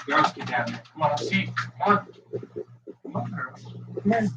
Girls, get down there. Come on, see. Come on. Come on, girls. Come on.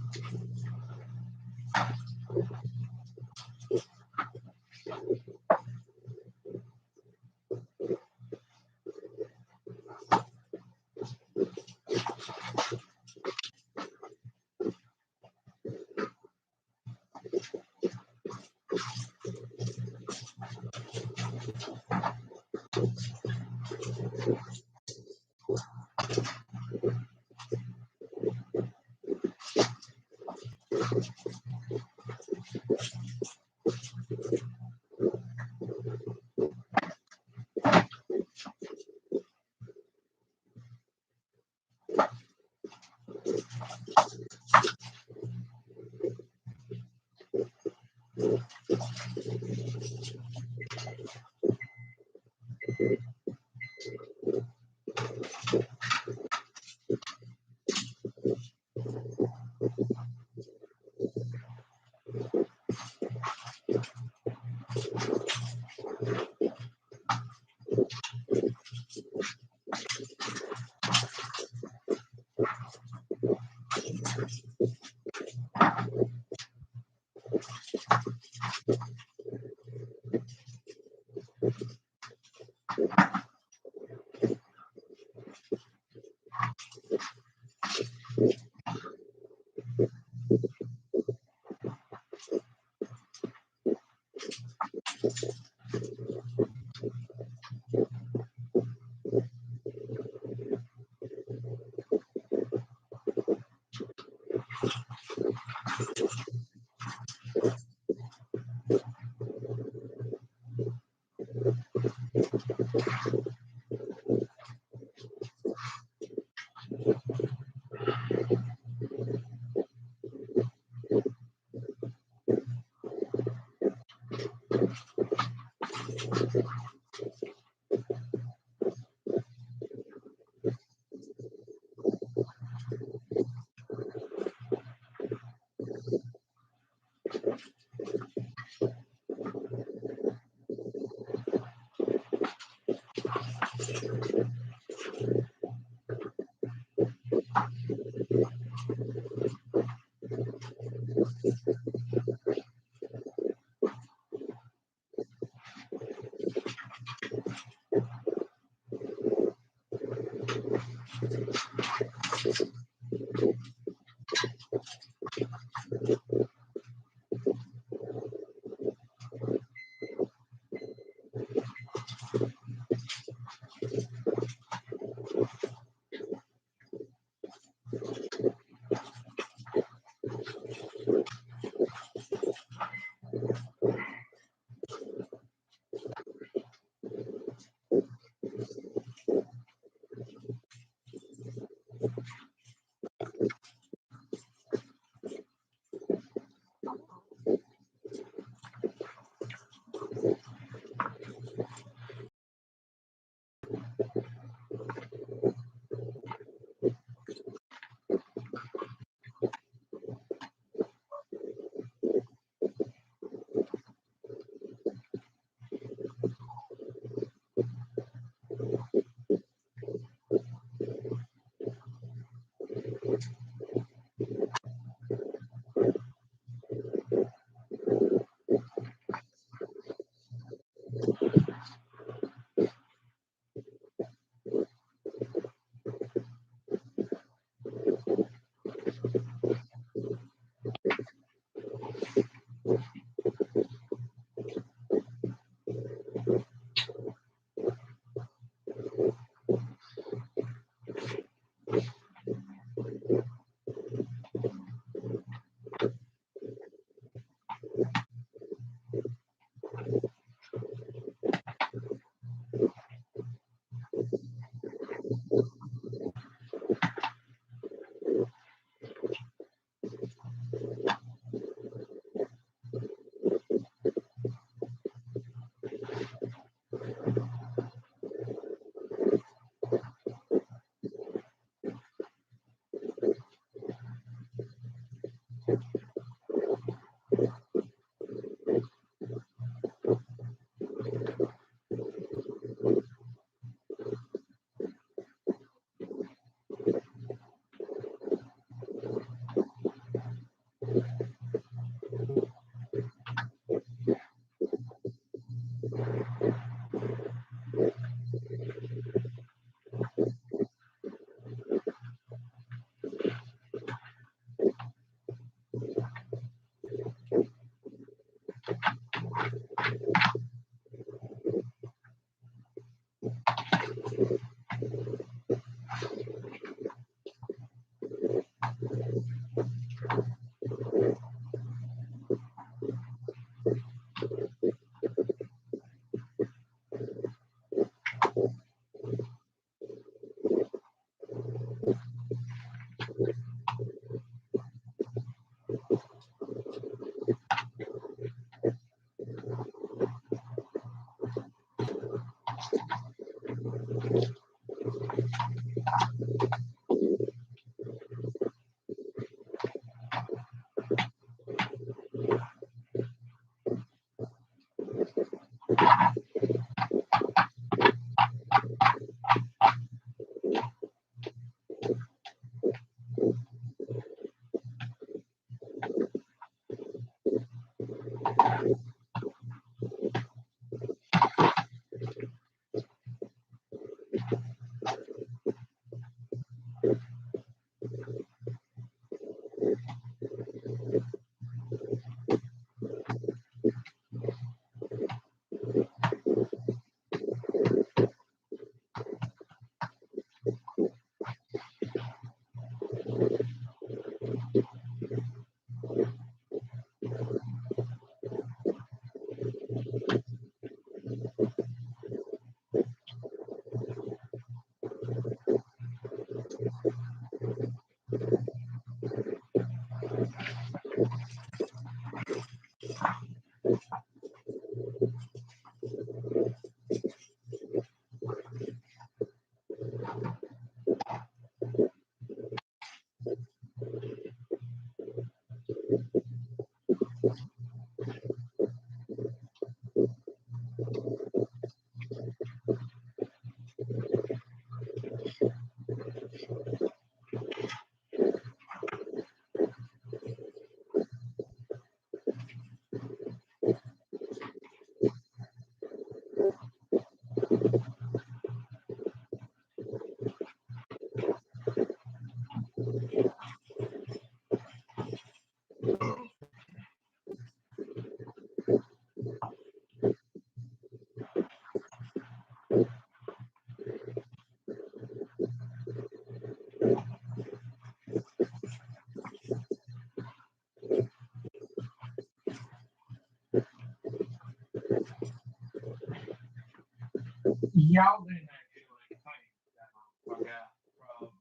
Y'all didn't actually think that I forgot Proverbs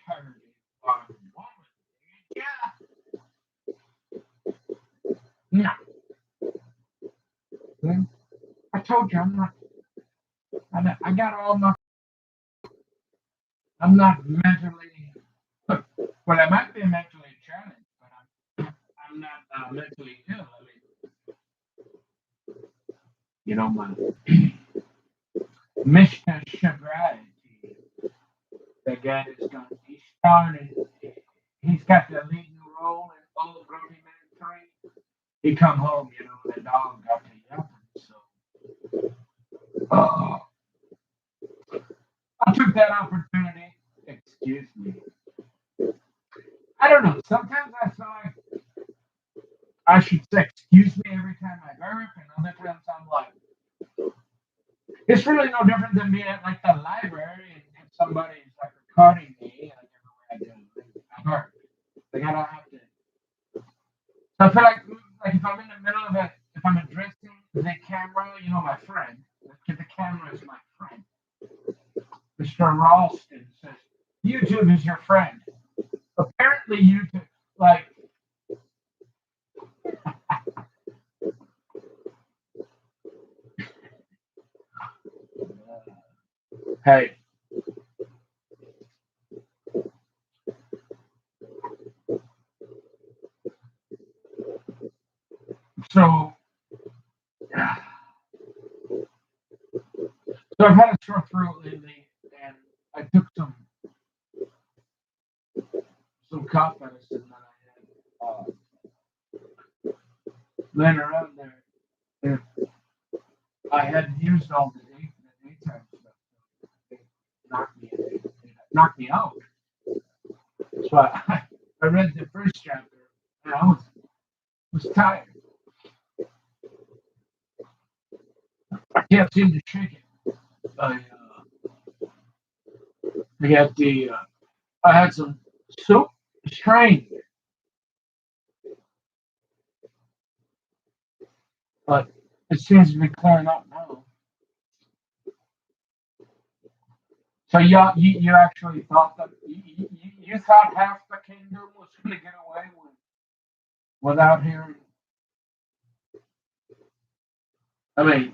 31 woman. Yeah. No. Then I told you I got all my, I'm not mentally, well, I might be mentally challenged, but I'm not mentally ill. I mean, my Mr. Sobriety, the guy that's gone, he's got the leading role in Old Groovy Man 3. He come home, the dog got to yapping, so uh, I took that opportunity. Excuse me. I don't know. Sometimes I feel like I should say excuse me every time I burp, and other times I'm like, it's really no different than being at like the library and somebody's like recording me, like everywhere I burp. Like I don't have to. So I feel like if I'm in the middle of it, if I'm addressing the camera, my friend, because the camera is my friend. Mr. Ralston says, YouTube is your friend. Apparently, YouTube, like, hey, so, so I've had a sore throat lately, and I took some cough medicine that I had laying around there. And I hadn't used all the daytime stuff. It knocked me out. So I read the first chapter, and I was tired. I can't seem to shake it. I got I had some soup, strange, but it seems to be clearing up now. So you actually thought that you thought half the kingdom was going to get away without hearing. I mean,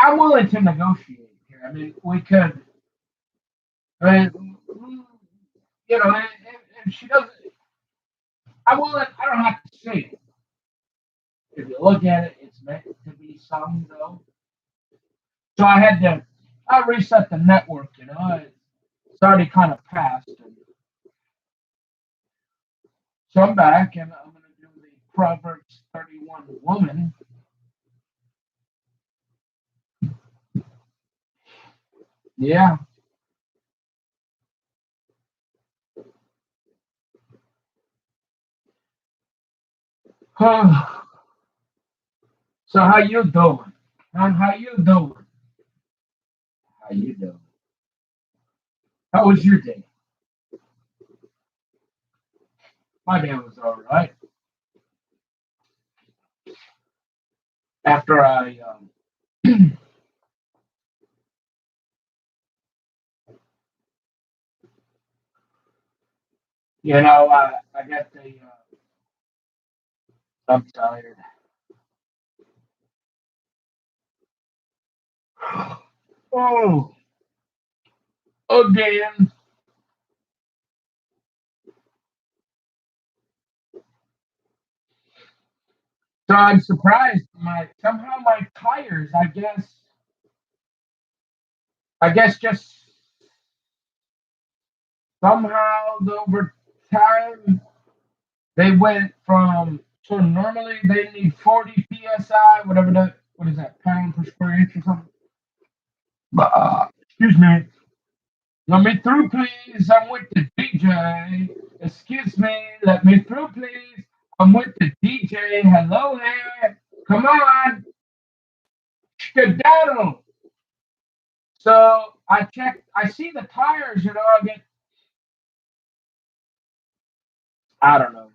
I'm willing to negotiate here. I mean, we could. I mean, if she doesn't, I'm willing. I don't have to say it. If you look at it, it's meant to be sung though. So I reset the network. It's already kind of passed. And so I'm back, and I'm going to do the Proverbs 31 woman. Yeah. So how you doing? How you doing? How you doing? How was your day? My day was all right. After I got the. I'm tired. Oh, again. So I'm surprised. My tires. I guess just somehow over time they went from. So normally they need 40 psi, whatever that. What is that? Pound per square inch or something. Excuse me. Let me through, please. I'm with the DJ. Excuse me. Let me through, please. I'm with the DJ. Hello there. Come on. Skedaddle. So I check. I see the tires. I get. I don't know.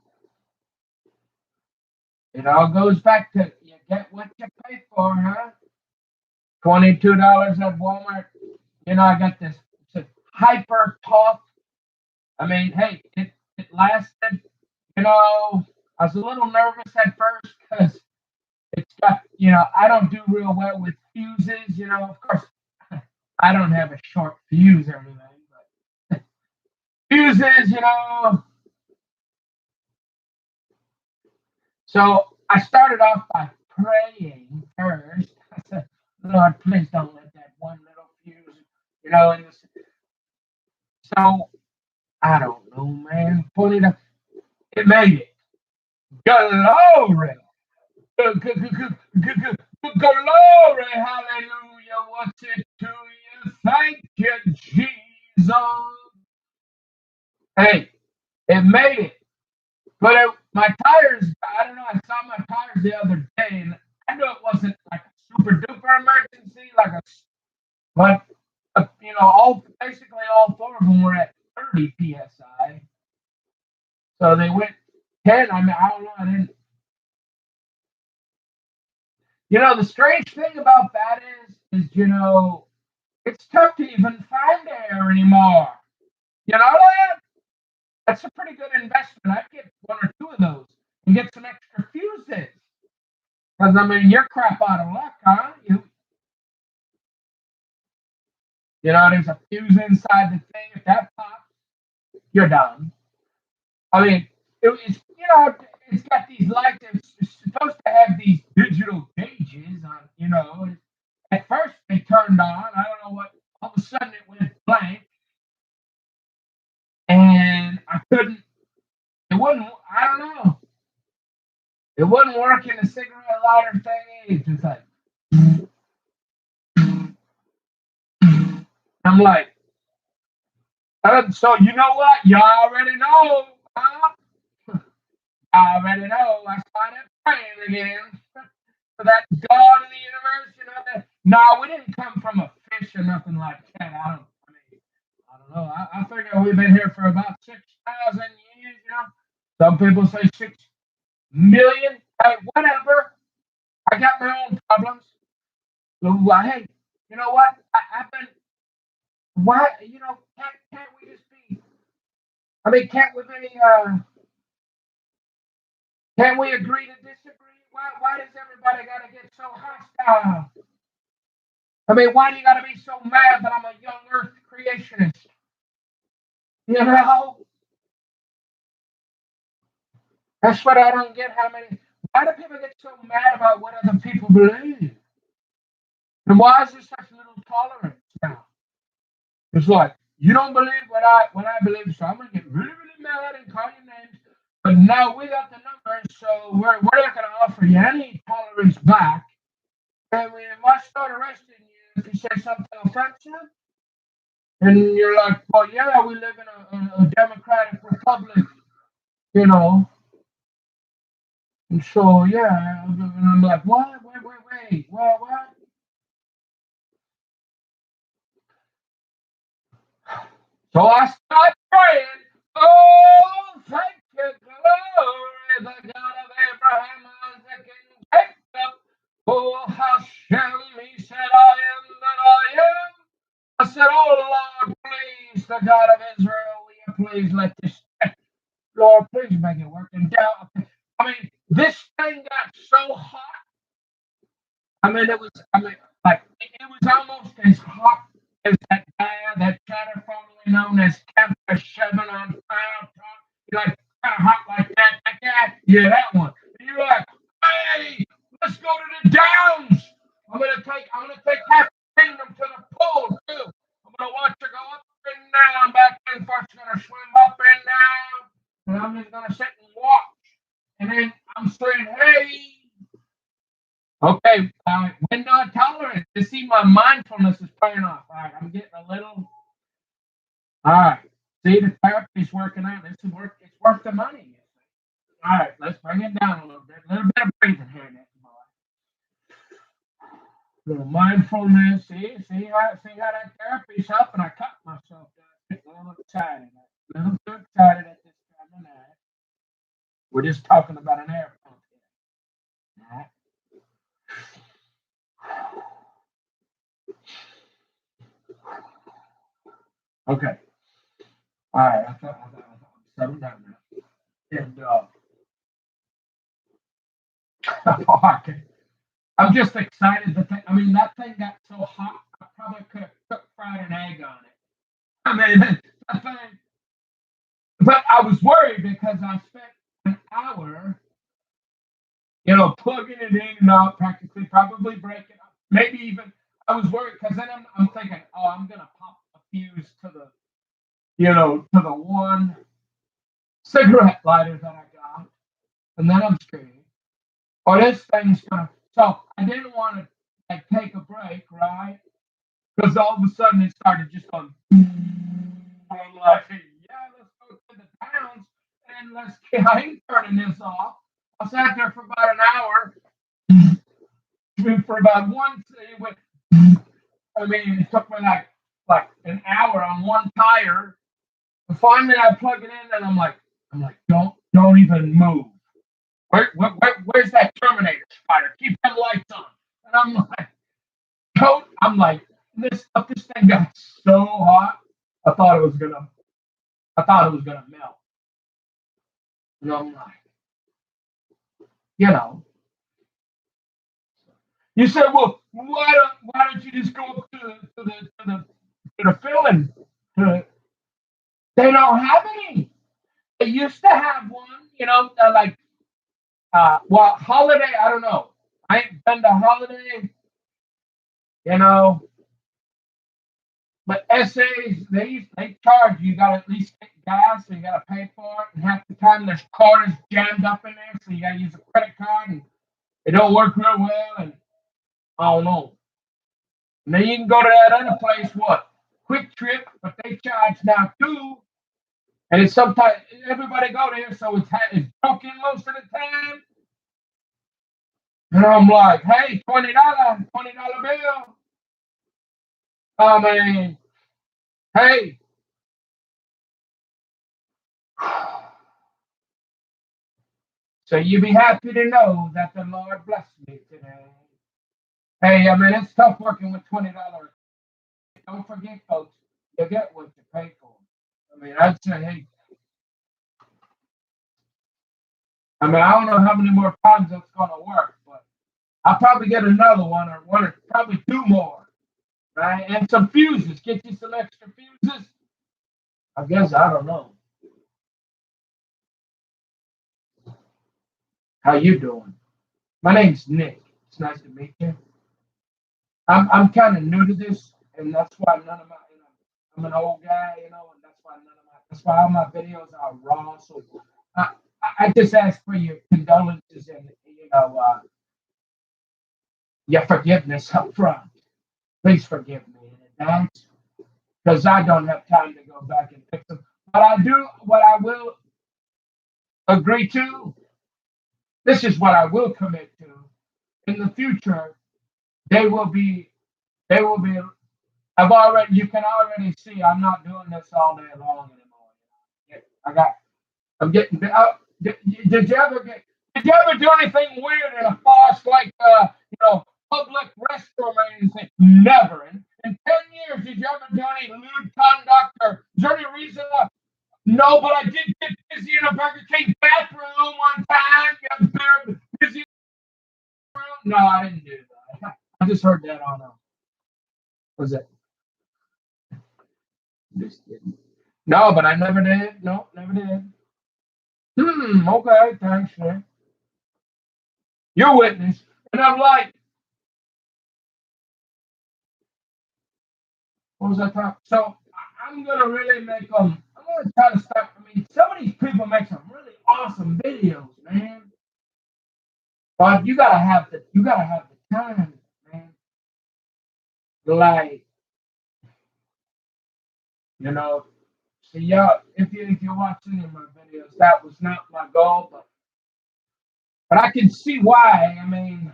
It all goes back to you get what you pay for, huh? $22 at Walmart. I got this. It's a hyper tough. I mean, hey, it lasted. I was a little nervous at first because it's got, I don't do real well with fuses. Of course, I don't have a short fuse or anything, but fuses. So I started off by praying first. I said, Lord, please don't let that one little fuse, and so I don't know, man. It made it. Glory. Glory, hallelujah. What's it to you? Thank you, Jesus. Hey, it made it. But my tires, I don't know, I saw my tires the other day, and I knew it wasn't like a super duper emergency, but, all four of them were at 30 psi. So they went 10. I mean, I don't know. I didn't, the strange thing about that is, it's tough to even find air anymore. You know that? That's a pretty good investment. I'd get one or two of those and get some extra fuses. Because, I mean, you're crap out of luck, huh? There's a fuse inside the thing. If that pops, you're done. I mean, it's got these lights. It's supposed to have these digital gauges on. At first, they turned on. I don't know what. All of a sudden, it went blank. And I couldn't. It wouldn't. I don't know. It wouldn't work in the cigarette lighter thing. It's just like. I'm like, so you know what? You already know. Huh? I already know. I started praying again for that God of the universe. No, we didn't come from a fish or nothing like that. I don't know. I figure we've been here for about 6,000 years. Some people say 6 million. Hey, whatever. I got my own problems. So, hey, you know what? I've been. Why? Can't we just be? I mean, can't we agree to disagree? Why does everybody got to get so hostile? I mean, why do you got to be so mad that I'm a young Earth creationist? You know, that's what I don't get. Why do people get so mad about what other people believe? And why is there such little tolerance now? It's like you don't believe what I believe, so I'm gonna get really, really mad and call you names. But now we got the numbers, so we're not going to offer you any tolerance back. And we might start arresting you if you say something offensive. And you're like, well, yeah, we live in a democratic republic, you know. And so, yeah, and I'm like, what? Wait. What? So I start praying, oh, thank you, glory, the God of Abraham, Isaac, and Jacob. Oh, Hashem, he said, I am that I am. I said, oh, Lord, please, the God of Israel, will you please let this, Lord, please make it work. And down, I mean, this thing got so hot. Like, it was almost as hot as that guy, that chatter formerly known as Kemper Shoving on fire. Like, kind of hot like that guy. Yeah, that one. And you're like, hey, let's go to the Downs. I'm gonna take half the kingdom to the pool too. I'm gonna watch her go up and down, back and forth. She's gonna swim up and down, and I'm just gonna sit and watch. And then I'm saying, hey. Okay, when not tolerant. You see, my mindfulness is paying off. All right, I'm getting a little. All right, see, the therapy's working out. This is work. It's worth the money. All right, let's bring it down a little bit. A little bit of breathing here, Nick. A little mindfulness. See how that therapy's helping. I cut myself down. A little excited. A little too excited at this time of night. We're just talking about an air pump here. All right. Okay. All right. I'm settled down now. And I'm just excited I mean, that thing got so hot. I probably could have cooked fried an egg on it. I mean, that thing. But I was worried because I spent an hour, plugging it in and out, practically, probably breaking up. Maybe even I was worried because then I'm thinking, oh, I'm gonna pop a fuse to the one cigarette lighter that I got, and then I'm scared. Or this thing's gonna. So I didn't want to like take a break, right? Because all of a sudden it started just going. I'm like, yeah, let's go to the towns and let's. I ain't turning this off. I sat there for about an hour. For about one, it went. I mean, it took me like an hour on one tire. And finally, I plug it in, and I'm like, don't even move. Where's that Terminator spider? Keep them lights on. And I'm like, this thing got so hot. I thought it was gonna melt. And I'm like, you know. You said, well, why don't you just go up to the filling? They don't have any. They used to have one, like well, Holiday. I don't know. I ain't been to Holiday, you know. But essays, they charge you. Got to at least get gas, so you got to pay for it. And half the time there's quarters jammed up in there, so you got to use a credit card, and it don't work real well. And I don't know. And then you can go to that other place, what? Quick Trip, but they charge now too. And it's sometimes everybody go there, so it's broken most of the time. And I'm like, hey, $20 bill. I mean, hey. So you be happy to know that the Lord blessed me today. Hey, I mean, it's tough working with $20. Don't forget, folks, you get what you pay for. I mean, I'd say, hey, I mean, I don't know how many more times that's going to work, but I'll probably get another one or probably two more, right? And some fuses. Get you some extra fuses. I guess I don't know. How you doing? My name's Nick. It's nice to meet you. I'm kind of new to this, and that's why none of my, I'm an old guy, and that's why all my videos are raw. So I just ask for your condolences and your forgiveness up front. Please forgive me in advance because I don't have time to go back and fix them. But I do. What I will agree to. This is what I will commit to. In the future, they will be. They will be. I've already. You can already see. I'm not doing this all day long anymore. I got. I'm getting. Did you ever get? Did you ever do anything weird in a farce like public restroom or anything? Never. In 10 years, did you ever do any lewd conduct or is there any reason? No, but I did get busy in a Burger King bathroom one time. Get busy. No, I didn't do that. I just heard that on was it? Just kidding. No, but I never did. No, never did. Okay, thanks, man. You're witness. And I'm like, what was I talking? So I'm gonna really make them. I'm gonna try to start. I mean, some of these people make some really awesome videos, man. But you gotta have the time, man. Like, you know, see y'all. If you watch any of my videos, that was not my goal, but I can see why. I mean,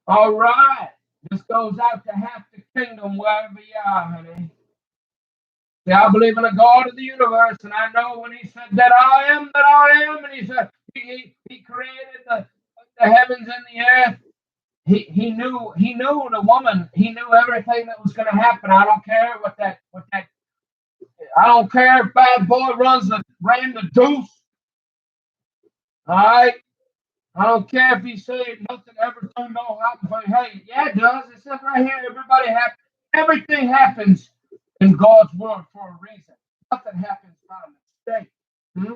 all right. This goes out to half the kingdom wherever you are, honey. See, I believe in the God of the universe, and I know when He said that I am, and He said He created the heavens and the earth. He knew the woman. He knew everything that was going to happen. I don't care what that. I don't care if bad boy ran the deuce. All right. I don't care if he said nothing ever turned on happen. But hey, yeah, it does. It says right here, everything happens in God's word for a reason. Nothing happens by mistake. Hmm?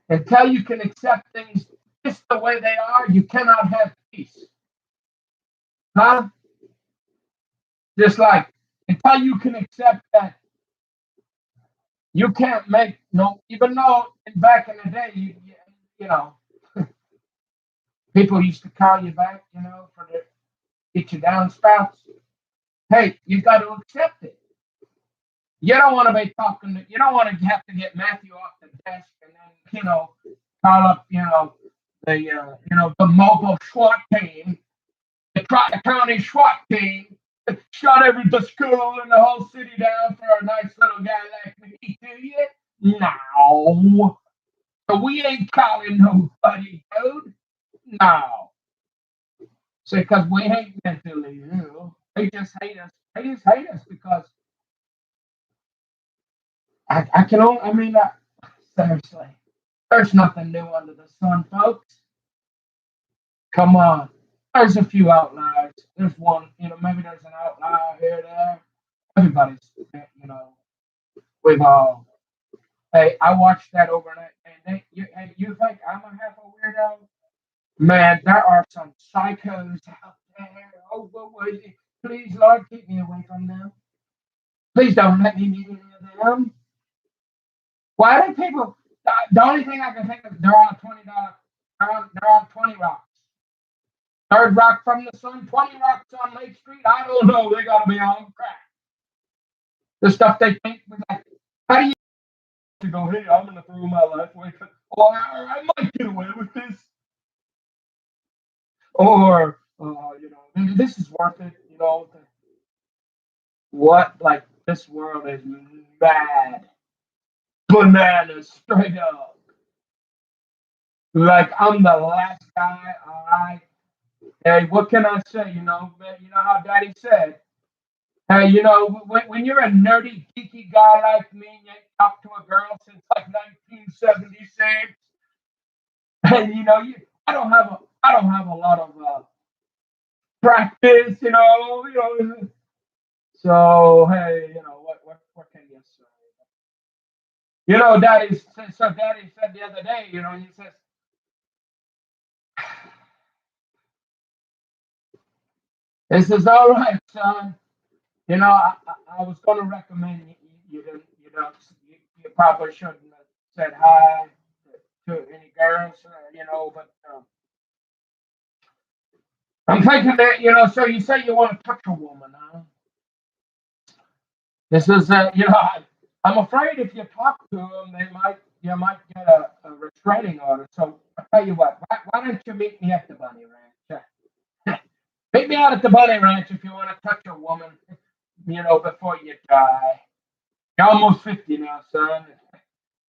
Until you can accept things just the way they are, you cannot have peace. Huh? Just like until you can accept that you can't make no, even though back in the day, you know, people used to call you back, for the get you down spouts. Hey, you got to accept it. You don't want to be talking. You don't want to have to get Matthew off the desk and then call up the mobile SWAT team, the Tri-County SWAT team, shut the school and the whole city down for a nice little guy like me. Do you? No. So we ain't calling nobody, dude. No. See, because we hate mentally ill. They just hate us. They just hate us because I can only, I mean, seriously, there's nothing new under the sun, folks. Come on. There's a few outliers. There's one, maybe there's an outlier here or there. Everybody's, we've all, hey, I watched that overnight, and hey, you think I'm a half a weirdo? Man, there are some psychos out there. Oh, please, Lord, keep me away from them. Please don't let me meet any of them. Why do people? The only thing I can think of, they're on $20. They're on 20 rocks. Third rock from the sun, 20 rocks on Lake Street. I don't know. They gotta be on crack. The stuff they think was like, how do you to go? Hey, I'm gonna throw my life away. Oh, I might get away with this. Or this is worth it. What? Like this world is mad, bananas, straight up. Like I'm the last guy. All right. Hey, what can I say? You know how Daddy said. Hey, when you're a nerdy, geeky guy like me, and you ain't talked to a girl since like 1976, and I don't have a lot of practice. So hey, what can you say? Daddy said the other day, he says, He says, "All right, son. You know, I was going to recommend you probably shouldn't have said hi to any girls, but I'm thinking that, so you say you want to touch a woman, huh? This is, I'm afraid if you talk to them, you might get a restraining order. So I'll tell you what, why don't you meet me at the bunny ranch? Meet me out at the bunny ranch if you want to touch a woman, before you die. You're almost 50 now, son.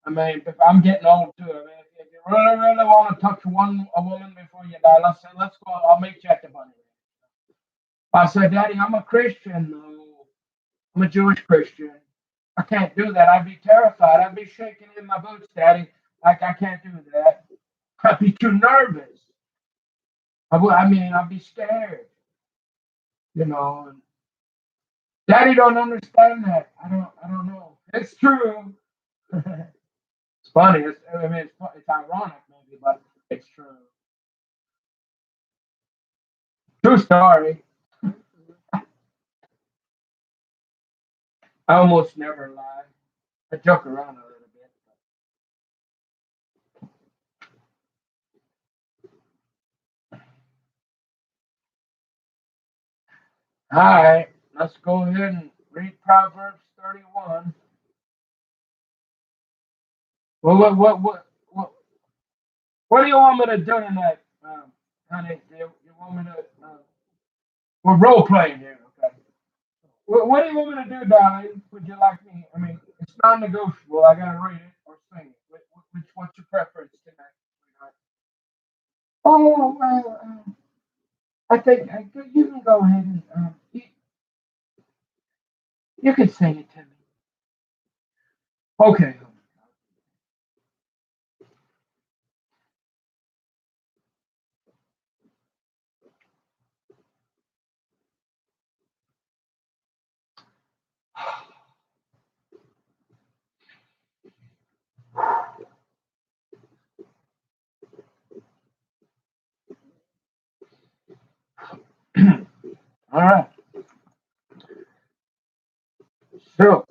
I mean, if I'm getting old too. I mean, if you really, really want to touch a woman before you die, let's go. I'll meet you at the bunny ranch. I said, Daddy, I'm a Christian. No, I'm a Jewish Christian. I can't do that. I'd be terrified. I'd be shaking in my boots, Daddy. Like I can't do that. I'd be too nervous. I'd be scared. And Daddy don't understand that. I don't know. It's true. It's funny. It's ironic maybe, but it's true. True story. I almost never lie. I joke around a little bit. All right, let's go ahead and read Proverbs 31. Well, what do you want me to do tonight, honey? You want me to? We're role playing here, okay? What do you want me to do, darling? Would you like me? I mean, it's non-negotiable. I gotta read it or sing it. What's your preference tonight, sweetheart? Oh well, I think you can go ahead and you can sing it to me. Okay. All right. So,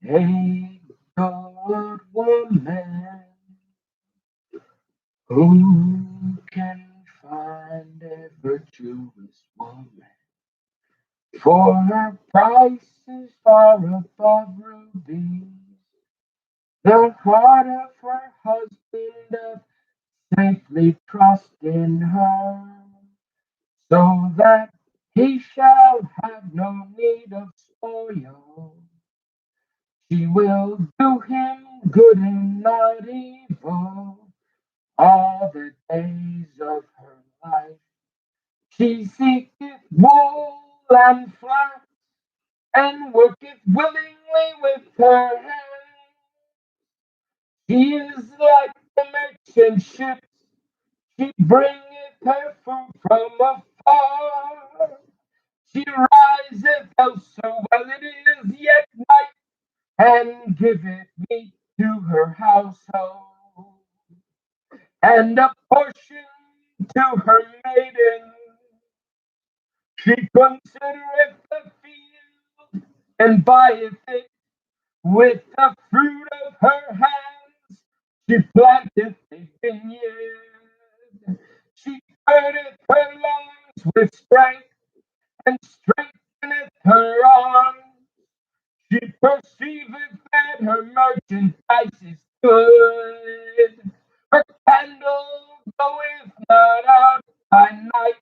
hey, good woman, who can find a virtuous woman? For her price is far above rubies. The heart of her husband doth safely trust in her, so that he shall have no need of spoil. She will do him good and not evil all the days of her life. She seeketh wool and flax, and worketh willingly with her hands. She is like the merchant ships, she bringeth her food from afar. She riseth also while it is yet night, and giveth meat to her household, and a portion to her maiden. She considereth the field, and buyeth it with the fruit of her hands. She planteth a vineyard. She girdeth her loins with strength, and strengtheneth her arms. She perceiveth that her merchandise is good. Her candle goeth not out by night.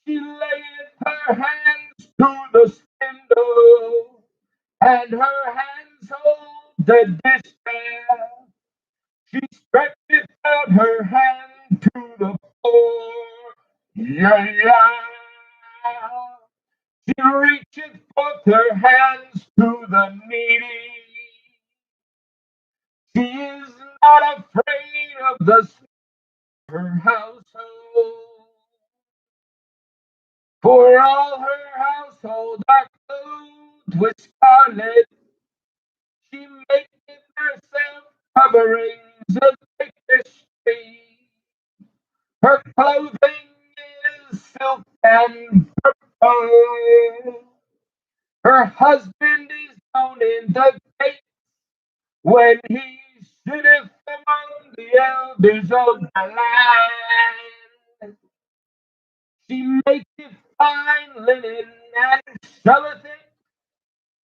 She layeth her hands to the spindle, and her hands hold the distaff. She stretcheth out her hand to the poor. Yeah, yeah. She reacheth forth her hands to the needy. She is not afraid of the small of her household, for all her household are clothed with scarlet. She maketh herself coverings of thickest shade. Her clothing silk and purple. Her husband is down in the gate when he sitteth among the elders of the land. She maketh fine linen and selleth it,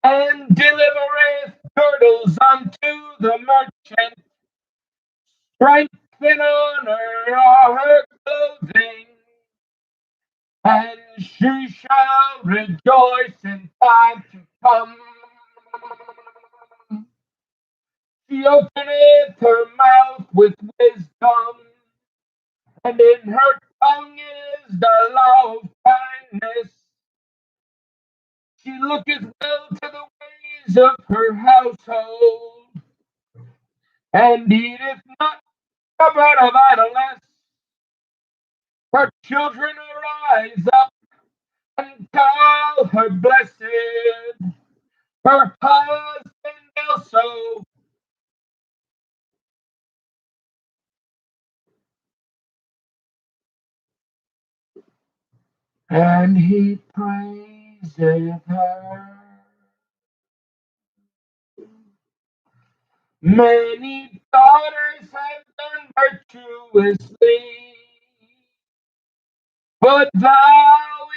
and delivereth girdles unto the merchant. Strength and honor are her clothing, and she shall rejoice in time to come. She openeth her mouth with wisdom, and in her tongue is the law of kindness. She looketh well to the ways of her household, and eateth not the bread of idleness. Her children arise up and call her blessed, her husband also. And he praiseth her. Many daughters have done virtuously, but thou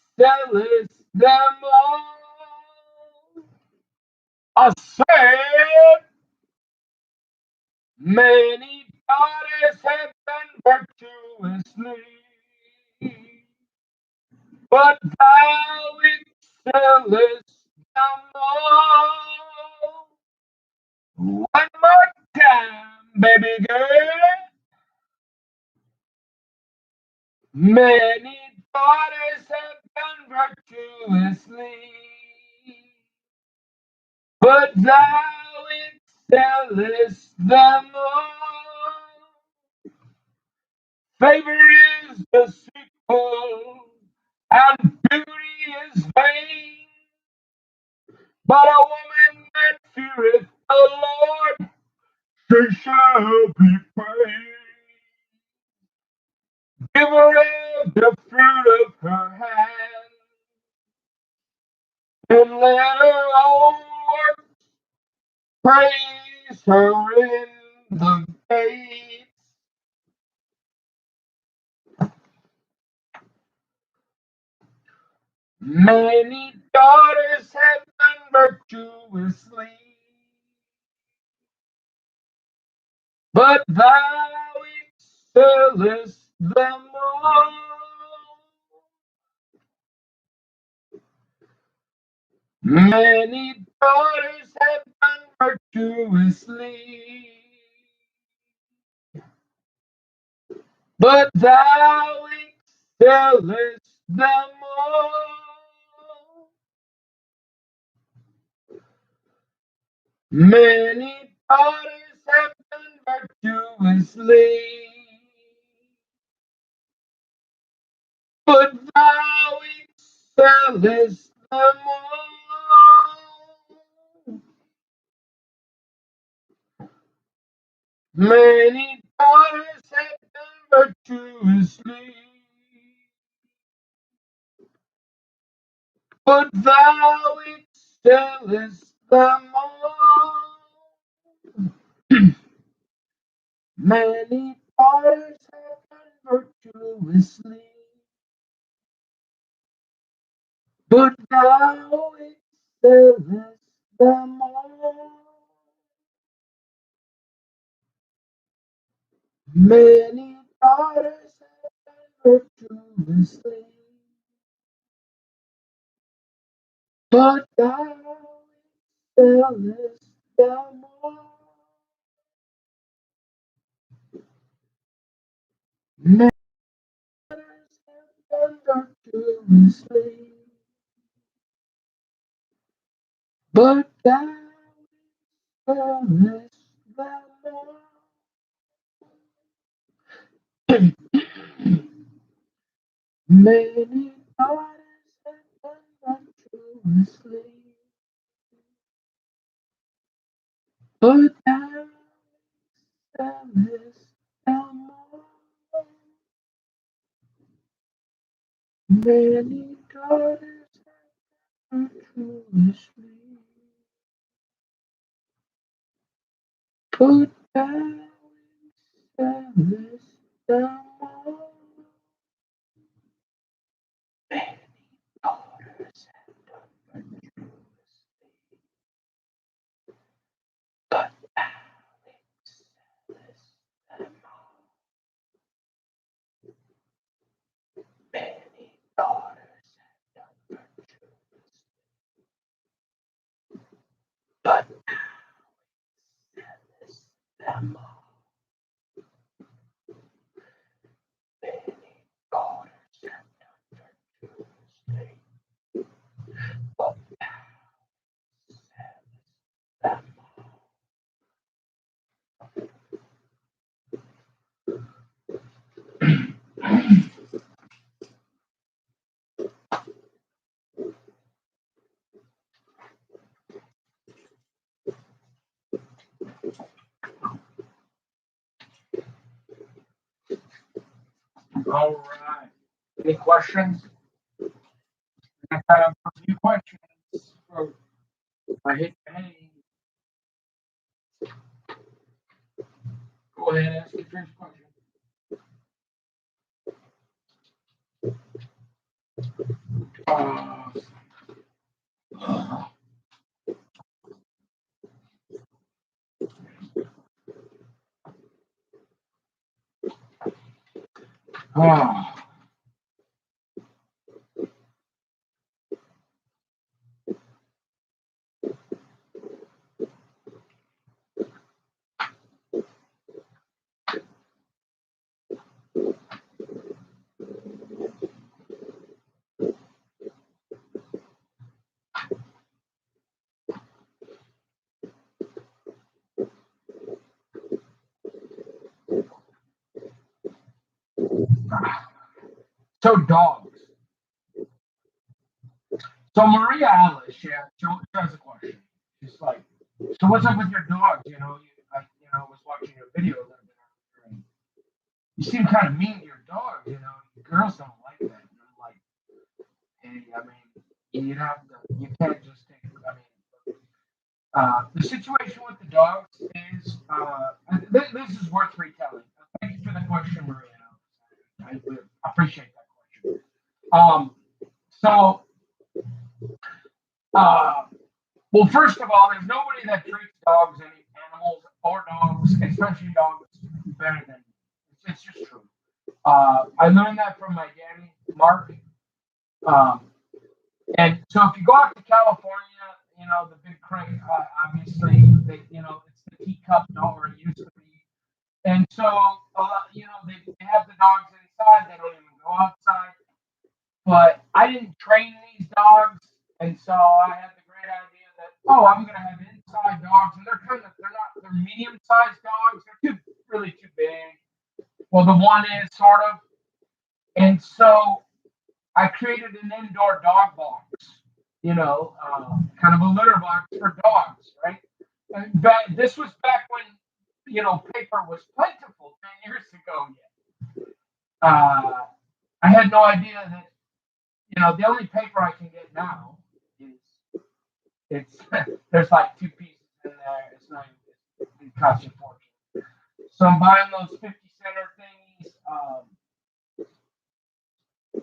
excellest them all. I said, many daughters have done virtuously, but thou excellest them all. One more time, baby girl. Many daughters have done virtuously, but thou excellest them all. Favor is deceitful, and beauty is vain, but a woman that feareth the Lord, she shall be praised. Give her the fruit of her hand, and let her own work praise her in the gates. Many daughters have done virtuously, but thou excellest them all. Many daughters have done virtuously, but thou excellest them all. Many daughters have done virtuously, but thou excellest them all. Many daughters have done virtuously, but thou excellest them all. Many daughters have done virtuously, but thou excellest them all. Many daughters have done virtuously, but thou excellest them all. Many daughters have done virtuously, but thou excellest them all. Many daughters have done virtuously, but thou excellest them all. Many daughters have foolishly put down sellers them all. Many daughters have done virtuously, but Alex sellers them all. Many daughters have done virtuously, but Alex sellers them all. Many daughters have done virtuously, but Alex sellers them all. All right. Any questions? I have a few questions. For, I hit hey, go ahead and ask your first question. Uh, oh, so dogs. So Maria Alice, yeah, she has a question. She's like, so what's up with your dogs? I was watching your video a little bit earlier, and you seem kind of mean to your dog. Girls don't like that. And I'm like, hey, I mean, you can't just take. The situation with the dogs is, this is worth retelling. Thank you for the question, Maria. I appreciate that question. So, uh, well, first of all, there's nobody that treats dogs, any animals or dogs, especially dogs, better than me. It's just true. I learned that from my daddy, Mark. Um, and so if you go out to California, the big crate, obviously, it's the teacup dog, or it used to be. And so, they have the dogs inside. They don't even go outside. But I didn't train these dogs, and so I had the great idea that, oh, I'm gonna have inside dogs, and they're medium-sized dogs. They're really too big. Well, the one is sort of, and so I created an indoor dog box. Kind of a litter box for dogs, right? This was back when paper was plentiful 10 years ago. Yet. I had no idea that the only paper I can get now is it's there's like two pieces in there. It's not it costs you a fortune. So I'm buying those 50 center thingies.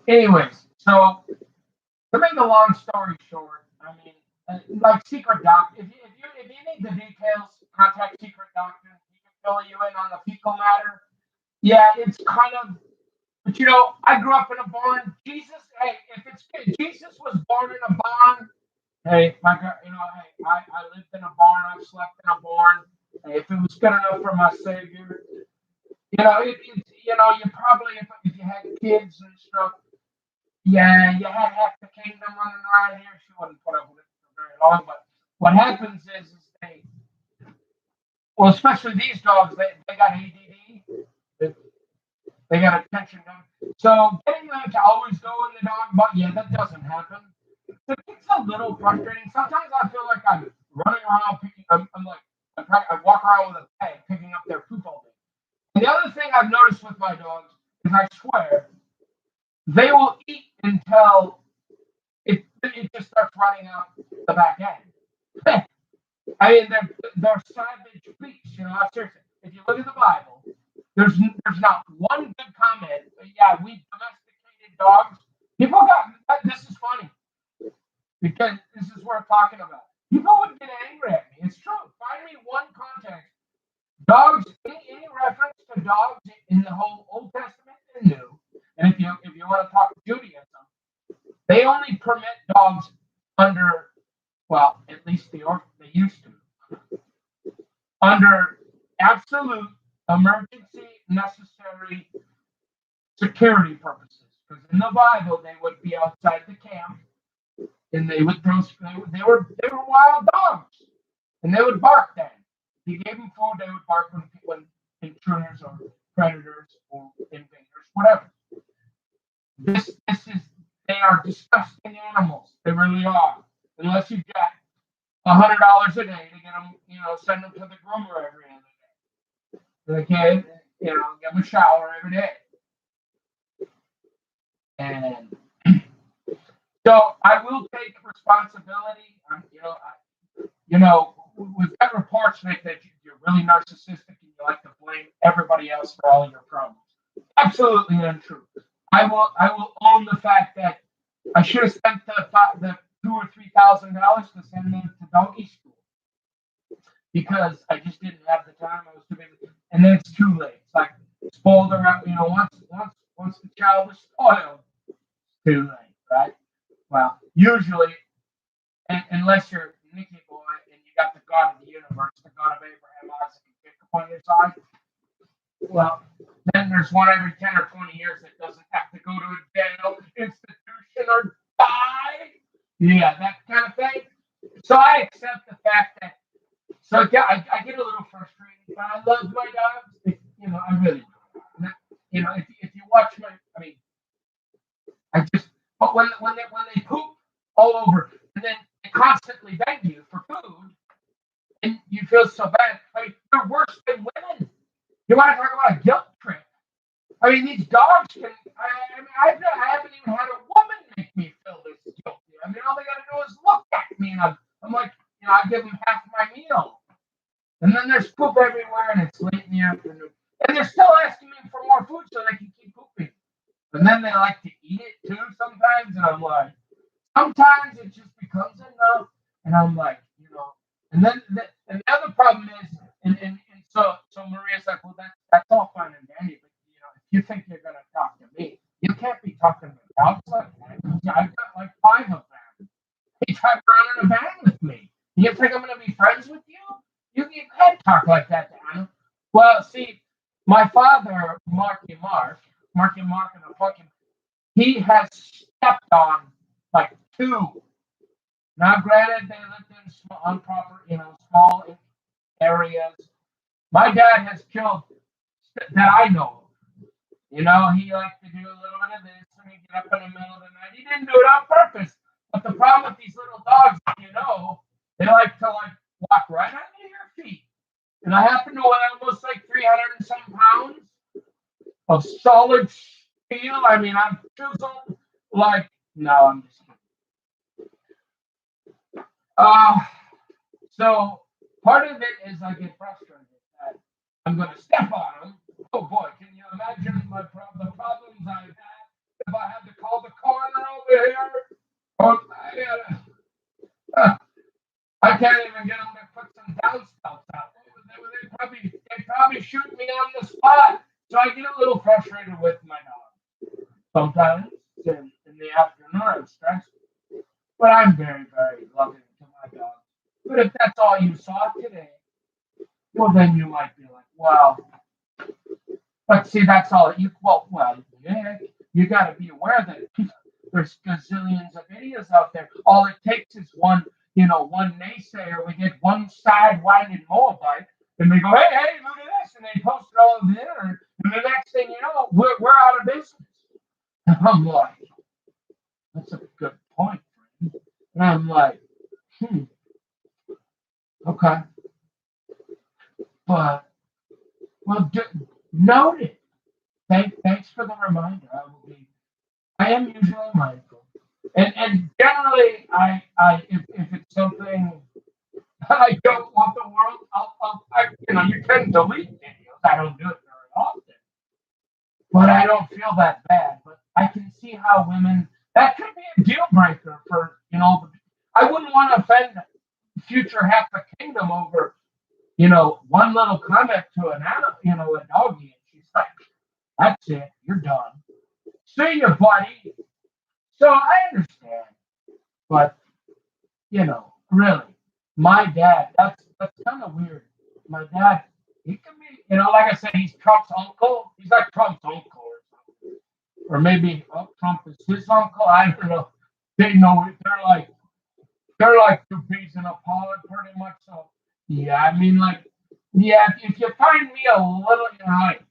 Anyways, so to make a long story short, I mean, like Secret Doc, if you need the details, contact Secret Doctor. He can fill you in on the fecal matter. Yeah, it's kind of, but I grew up in a barn. Jesus, hey, if it's Jesus was born in a barn. Hey, hey, I lived in a barn. I've slept in a barn. Hey, if it was good enough for my Savior, you probably, if you had kids and stuff, yeah, you had half the kingdom running around here. She wouldn't put up with it for very long. But what happens is well, especially these dogs, they got ADD. They, they got attention. So getting them to always go in the dog, but yeah, that doesn't happen. It's a little frustrating. Sometimes I feel like I'm running around picking. I'm like I walk around with a bag picking up their poop all day. And the other thing I've noticed with my dogs is I swear they will eat and it just starts running out the back end. I mean, they're savage beasts. Seriously. If you look at the Bible, there's not one good comment. Yeah, we domesticated dogs. People got this is funny because this is what I'm talking about. People would get angry at me. It's true. Find me one context. Dogs, any reference to dogs in the whole Old Testament and New, and if you want to talk Judaism, they only permit dogs under, well, at least they used to, under absolute emergency necessary security purposes. Because in the Bible, they would be outside the camp and they would throw. They were wild dogs, and they would bark then. If you gave them food, they would bark when intruders or predators or invaders, whatever. This is they are disgusting animals. They really are. Unless you get $100 a day to get them, send them to the groomer every other day. Okay, give them a shower every day. And so I will take responsibility. We've got reports, Nick, that you're really narcissistic and you like to blame everybody else for all your problems. Absolutely untrue. I will own the fact that I should have spent the $2,000 or $3,000 to send them to doggy school because I just didn't have the time. I was too busy, and then it's too late. It's like spoiled around. Once the child is spoiled, it's too late, right? Well, usually, unless you're Nicky Boy and you got the God of the universe, the God of Abraham, Isaac, and Jacob on your side, well, then there's one every 10 or 20 years that doesn't have to go to a jail, institution, or die. Yeah, that kind of thing. So I accept the fact that, I get a little frustrated, but I love my dogs. I really do. If you watch but when they poop all over, and then they constantly beg you for food, and you feel so bad. They're worse than women. You want to talk about a guilt trip? These dogs can. I haven't even had a woman make me feel this guilty. All they got to do is look at me, and I'm like, I give them half my meal, and then there's poop everywhere, and it's late in the afternoon, and they're still asking me for more food so they can keep pooping. And then they like to eat it too sometimes, and I'm like, sometimes it just becomes enough, and I'm like, and then and the other problem is, and so Maria's like, well, that's all fine and dandy, but if you think you're gonna talk to me, you can't be talking to dogs like that. I've got like 5 of them. They drive around in a van with me. You think I'm gonna be friends with you? You can't talk like that to animals. Well, see, my father, Marky Mark, and the fucking, he has stepped on like 2. Now, granted, they lived in small areas. My dad has killed that I know of. He liked to do a little bit of this and he'd get up in the middle of the night. He didn't do it on purpose. But the problem with these little dogs, they like to walk right under your feet. And I happen to weigh almost like 300 and some pounds of solid steel. I'm chiseled like, no, I'm just kidding. So part of it is I get frustrated that I'm going to step on them. Oh boy, can you imagine the problems I've had if I had to call the coroner over here? Or I can't even get them to put some downspouts out. They'd probably shoot me on the spot. So I get a little frustrated with my dog. Sometimes in the afternoon I'm stressed. But I'm very, very loving to my dog. But if that's all you saw today, well, then you might be like, wow. But see, that's all yeah, you got to be aware that there's gazillions of videos out there. All it takes is one naysayer. We get one sidewinded Moabite, and they go, hey, look at this, and they post it all over the internet. And the next thing you know, we're out of business. And I'm like, that's a good point, friend. And I'm like, okay. But, noted. Thanks for the reminder. I am usually mindful. And generally, if it's something I don't want the world, you can delete videos. I don't do it very often, but I don't feel that bad. But I can see how women, that could be a deal breaker for, I wouldn't want to offend future half the kingdom over, one little comment to an animal, a doggy, and she's like, that's it, you're done. See you, buddy. So I understand, but really, my dad, that's kind of weird. My dad, he can be, like I said, he's Trump's uncle. He's like Trump's uncle or something. Or maybe Trump is his uncle. I don't know. They know it. They're like two peas in a pod, pretty much. So yeah, I mean, like, yeah, if you find me a little, like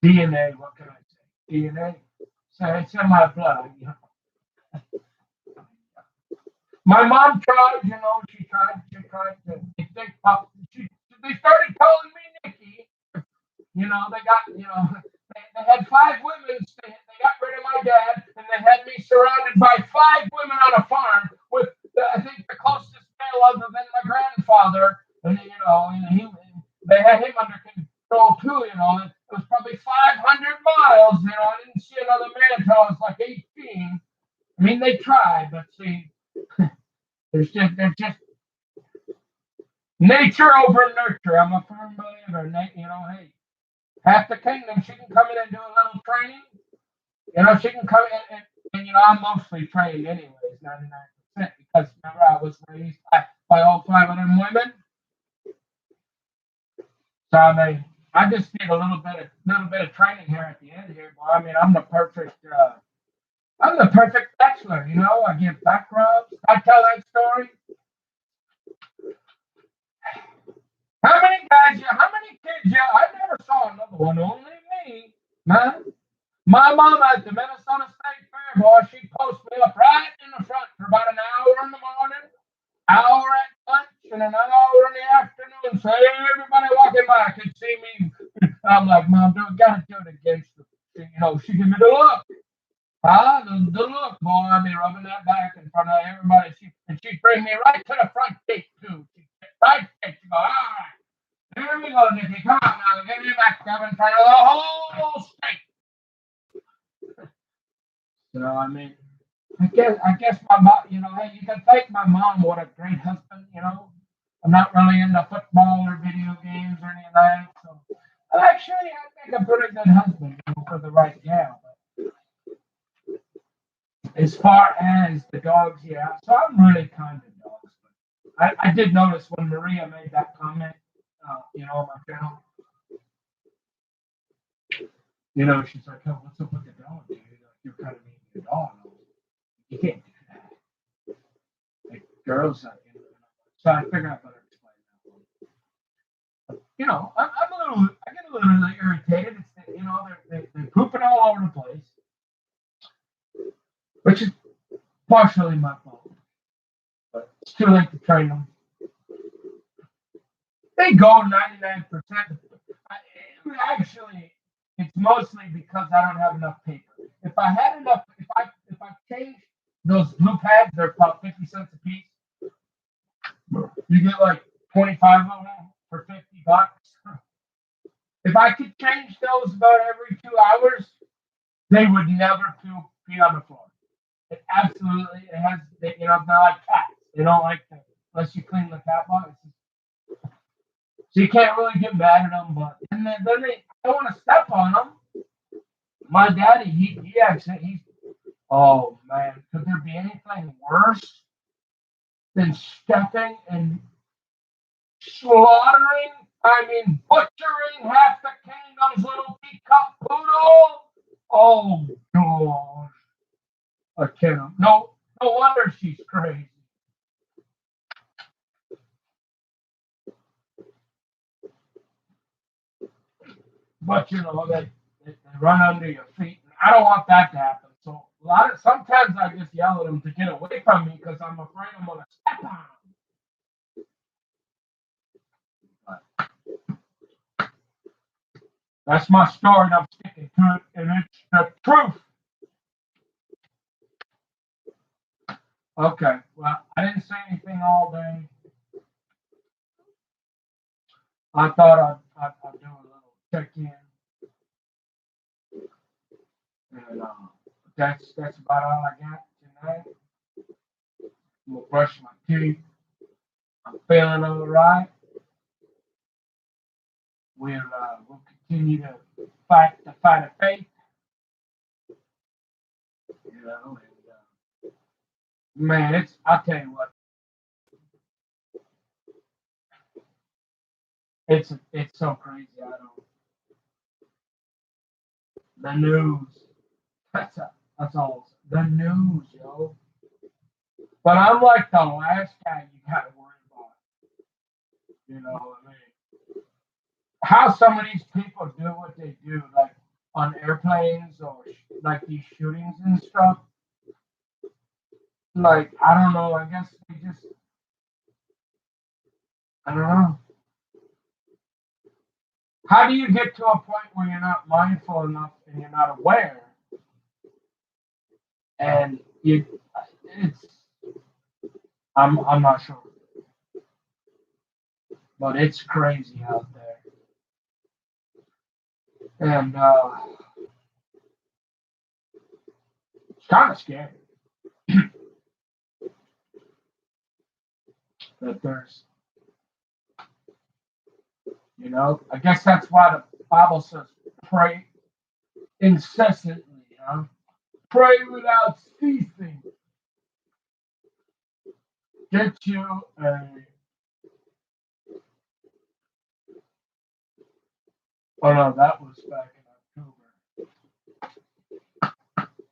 DNA, what can I say? DNA, so it's in my blood. My mom tried, she tried to, they started calling me Nikki. They got, they had five women. They got rid of my dad, and they had me surrounded by five women on a farm with, I think, the closest male other than my grandfather. And, they had him under control too, it was probably 500 miles, I didn't see another man until I was like 18. I mean, they tried, but see, there's just nature over nurture. I'm a firm believer. Hey, half the kingdom, she can come in and do a little training. She can come in and I'm mostly trained anyways, 99%, because remember I was raised by all five of them women. So I mean, I just need a little bit of training here at the end here, boy. I mean, I'm the perfect bachelor. I give back rubs. I tell that story. How many kids? Yeah, I never saw another one. Only me, man. My mom at the Minnesota State Fair, boy, she'd post me up right in the front for about an hour in the morning, hour at lunch, and an hour in the afternoon. So everybody walking by could see me. I'm like, Mom, gotta do it against the, she give me the look. The look, boy. I'd be rubbing that back in front of everybody. And she'd bring me right to the front gate, too. She'd go, all right. Here we go, Nikki. Come on now. Give me back up in front of the whole state. So, I mean, I guess my mom, hey, you can thank my mom. What a great husband, I'm not really into football or video games or any of that. So, actually, I think a pretty good husband, for the right gal. But as far as the dogs, yeah. So I'm really kind of dogs. But I did notice when Maria made that comment, on my channel, she's like, oh, what's up with the dog, dude? Like, you're kind of mean to the dog. You can't do that. Like, girls, so I figured I better explain that one. But, I get a little irritated. It's, they're pooping all over the place, which is partially my fault. But it's too late to train them. They go 99%. Actually, it's mostly because I don't have enough paper. If I had enough, if I changed those blue pads, they're about 50 cents a piece. You get like 25 of them for $50. If I could change those about every 2 hours, they would never pee on the floor. It absolutely, it has, they're like cats. They don't like to, unless you clean the cat box. So you can't really get mad at them, but and then they don't want to step on them. My daddy, he actually, oh man, could there be anything worse than stepping and slaughtering, I mean, butchering half the kingdom's little teacup poodle? Oh gosh, I can't. No wonder she's crazy. But they run under your feet. And I don't want that to happen. So sometimes I just yell at them to get away from me because I'm afraid I'm gonna step on them. But that's my story, and I'm sticking to it, and it's the truth. Okay. Well, I didn't say anything all day. I thought I'd do a little check in, and that's about all I got tonight. I'm gonna brush my teeth. I'm feeling all right. We'll continue to fight the fight of faith, you know. And man, I'll tell you what, it's so crazy. I don't the news. That's all. The news, yo. But I'm like the last guy you gotta worry about. You know what I mean? How some of these people do what they do, like on airplanes or like these shootings and stuff. Like I don't know. I guess they just I don't know. How do you get to a point where you're not mindful enough and you're not aware, and it's I'm not sure, but it's crazy out there, and it's kind of scary that there's I guess that's why the Bible says pray incessantly, pray without ceasing. Get you a oh no, that was back in October.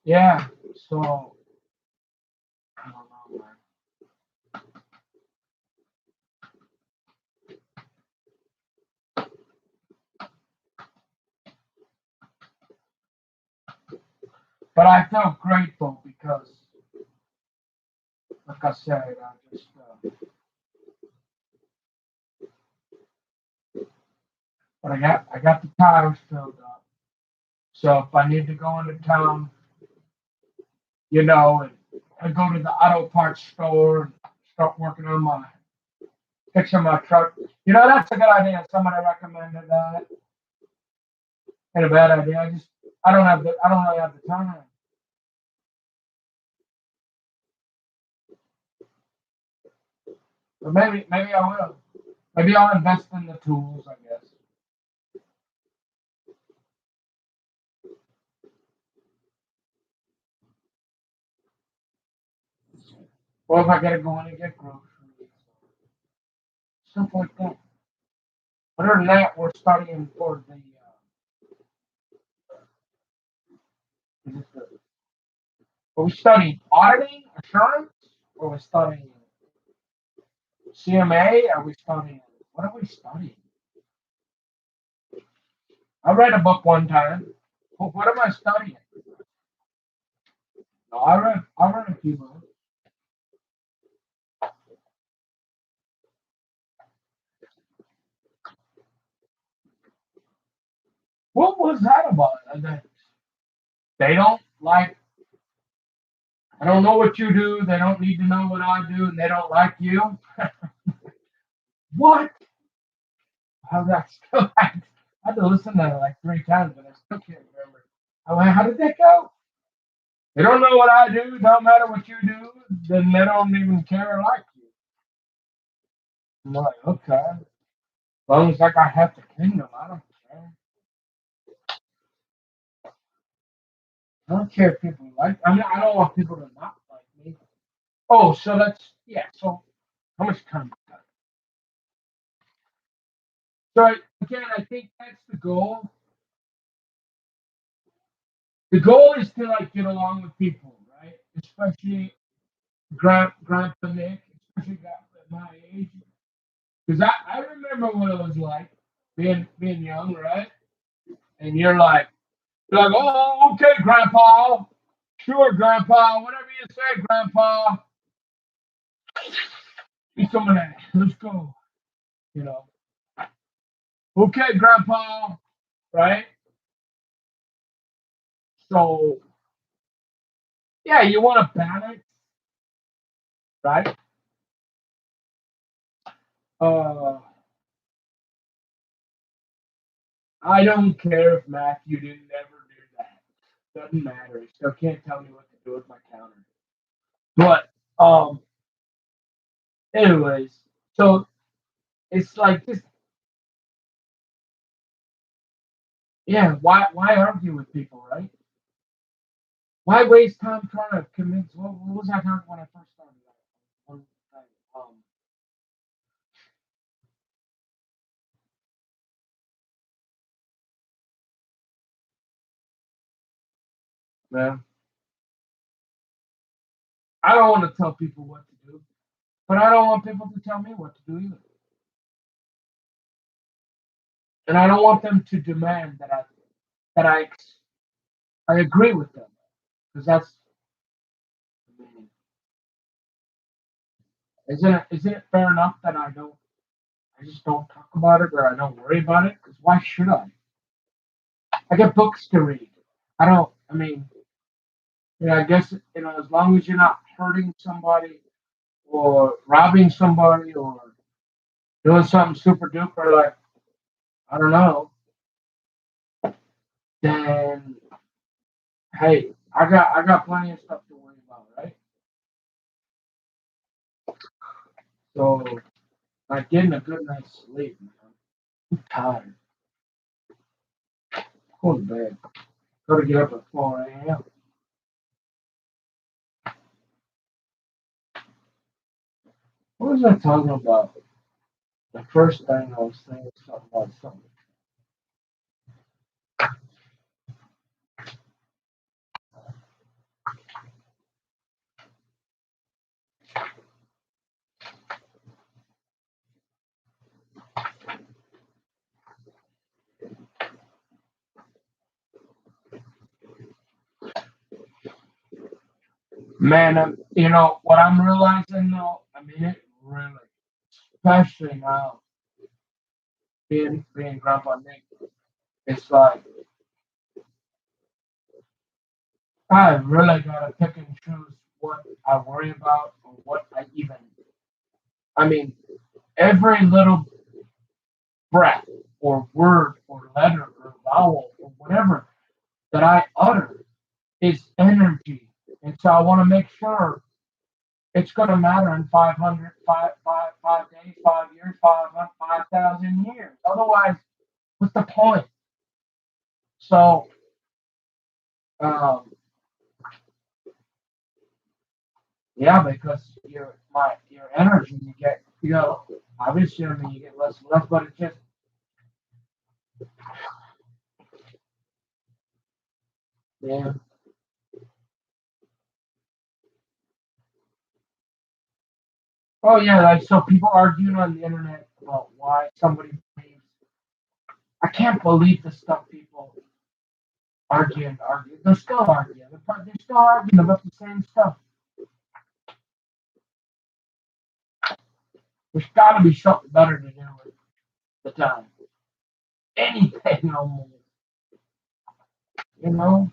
Yeah, so I don't know, man. But I felt grateful because, like I said, but I got the tires filled up. So if I need to go into town, and I go to the auto parts store and start working on fixing my truck. That's a good idea. Somebody recommended that. Ain't a bad idea. I don't really have the time. But maybe I will. Maybe I'll invest in the tools, I guess. Or if I gotta go in and get groceries, stuff like that. Other than that, we're studying for the is it the are we studying auditing, assurance, or are we studying CMA? Are we studying what are we studying? I read a book one time. What am I studying? No, I read a few books. What was that about? They don't like I don't know what you do, they don't need to know what I do, and they don't like you. What? How that still I had to listen to it like three times, but I still can't remember. How did that go? They don't know what I do, don't matter what you do, then they don't even care or like you. I'm like, okay. As long as like I have the kingdom, I don't care. I don't care if people like I mean I don't want people to not like me. Oh, so that's yeah, so how much time we got? So again, I think that's the goal. The goal is to like get along with people, right? Especially Grandpa Nick, especially at my age. Because I remember what it was like being young, right? And you're like, oh, okay, Grandpa. Sure, Grandpa. Whatever you say, Grandpa. Be some of that. Let's go. You know. Okay, Grandpa. Right? So yeah, you want to balance. right? Uh, I don't care if Matthew didn't ever do that. Doesn't matter. He still can't tell me what to do with my counter. But anyways, so it's like just yeah. Why argue with people, right? Why waste time trying to convince? What was I talking when I first started? One thing, man, I don't want to tell people what to do, but I don't want people to tell me what to do either, and I don't want them to demand that I agree with them because that's I mean, isn't it fair enough that I just don't talk about it or I don't worry about it? Because why should I? I get books to read. I don't. I mean, I guess as long as you're not hurting somebody or robbing somebody or doing something super duper like I don't know, then hey, I got plenty of stuff to worry about, right? So like getting a good night's sleep, man. I'm tired. Go to bed. Got to get up at 4 a.m. What was I talking about? The first thing I was saying something about something. Man, what I'm realizing though. I mean it really, especially now being Grandpa Nick. It's like I really gotta pick and choose what I worry about or what I even. I mean, every little breath or word or letter or vowel or whatever that I utter is energy, and so I want to make sure it's going to matter in 500, 5 days, 5 years, 5,000 years. Otherwise, what's the point? So, um, yeah, because your energy you get, obviously, I mean, you get less and less, but it's just, yeah. Oh, yeah, like, so people arguing on the internet about why somebody believes. I can't believe the stuff people argue and argue. They're still arguing. They're still arguing about the same stuff. There's got to be something better to do with the time. Anything no more, you know?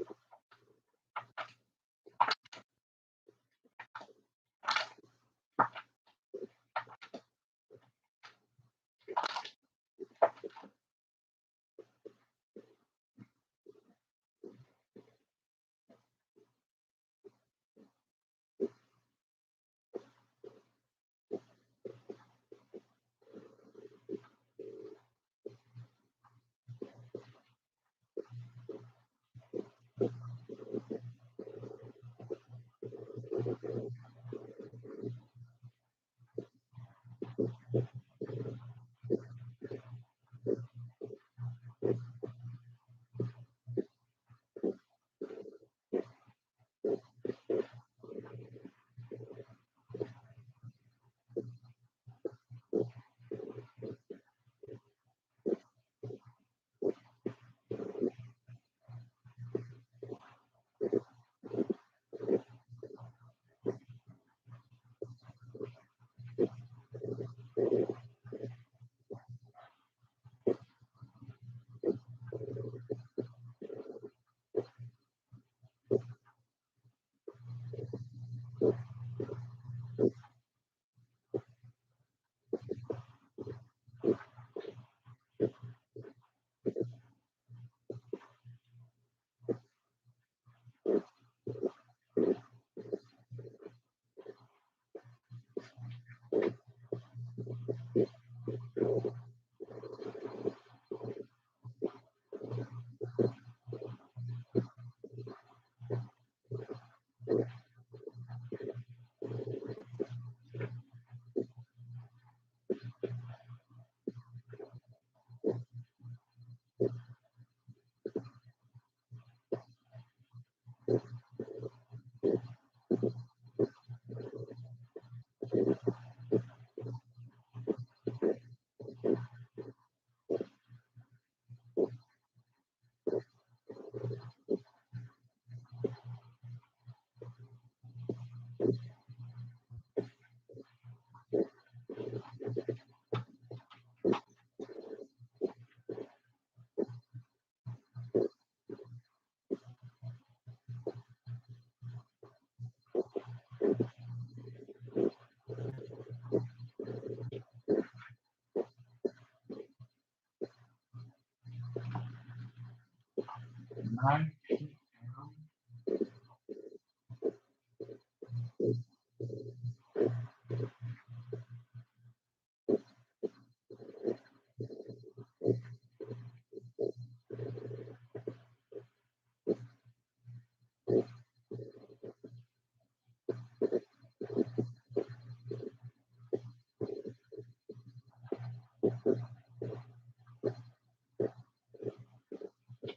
9 p.m.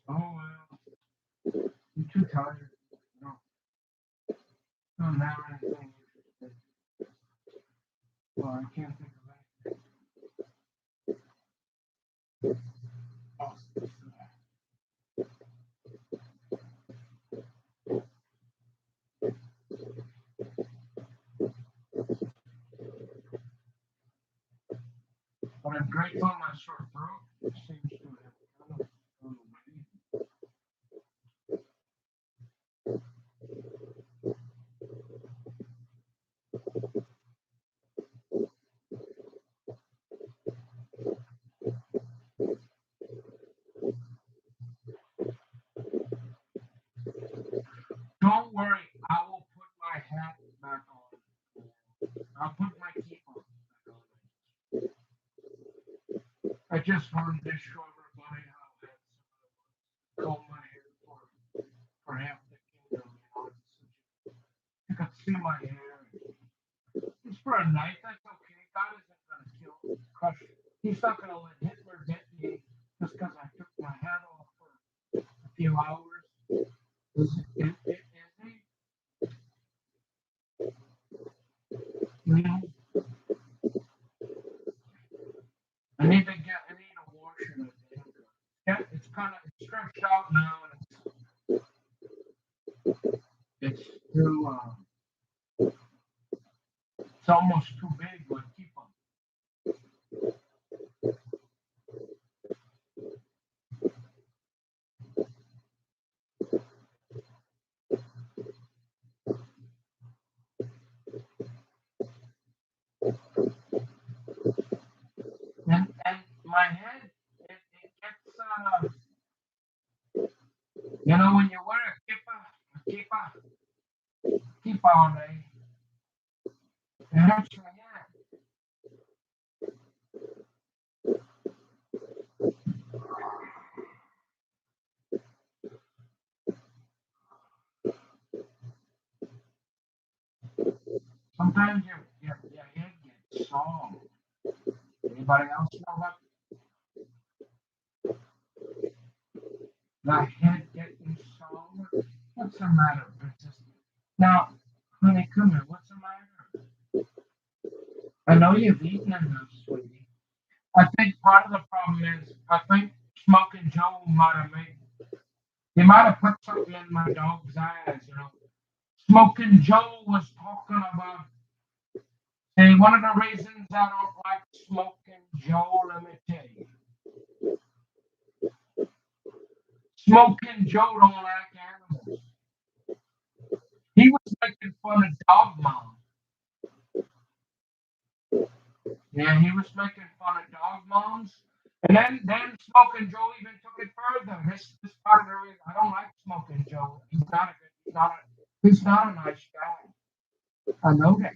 Oh, well. I'm too tired. No, I don't have anything interesting. Well, I can't think of anything else to say. But I'm grateful my sore throat seems to have kind of gone away. Don't worry, I will put my hat back on. I'll put my cape on back on. I just wanted to show everybody how handsome I was. Comb my hair for half the kingdom, you know. You could see my hair. Just for a night, that's okay. God isn't gonna kill, crush. He's not gonna let Hitler get me just because I took my hat off for a few hours. Is he? You know, I need to wash it again. Yeah, it's kind of it's stretched out now, and it's too it's almost too big, but keep on. And my head, it gets you know, when you wear a kippa all day, it hurts your head. Sometimes your head gets sore. Anybody else know that? My head getting sore? What's the matter, princess? Now, honey, come here. What's the matter? I know you've eaten enough, sweetie. I think part of the problem is I think Smoking Joe might have made he might have put something in my dog's eyes, you know. Smoking Joe was talking about hey, one of the reasons I don't like Smoking Joe, let me tell you. Smoking Joe don't like animals. He was making fun of dog mom. Yeah, he was making fun of dog moms. And then Smoking Joe even took it further. This part of the reason I don't like Smoking Joe. He's not a nice guy. I know that.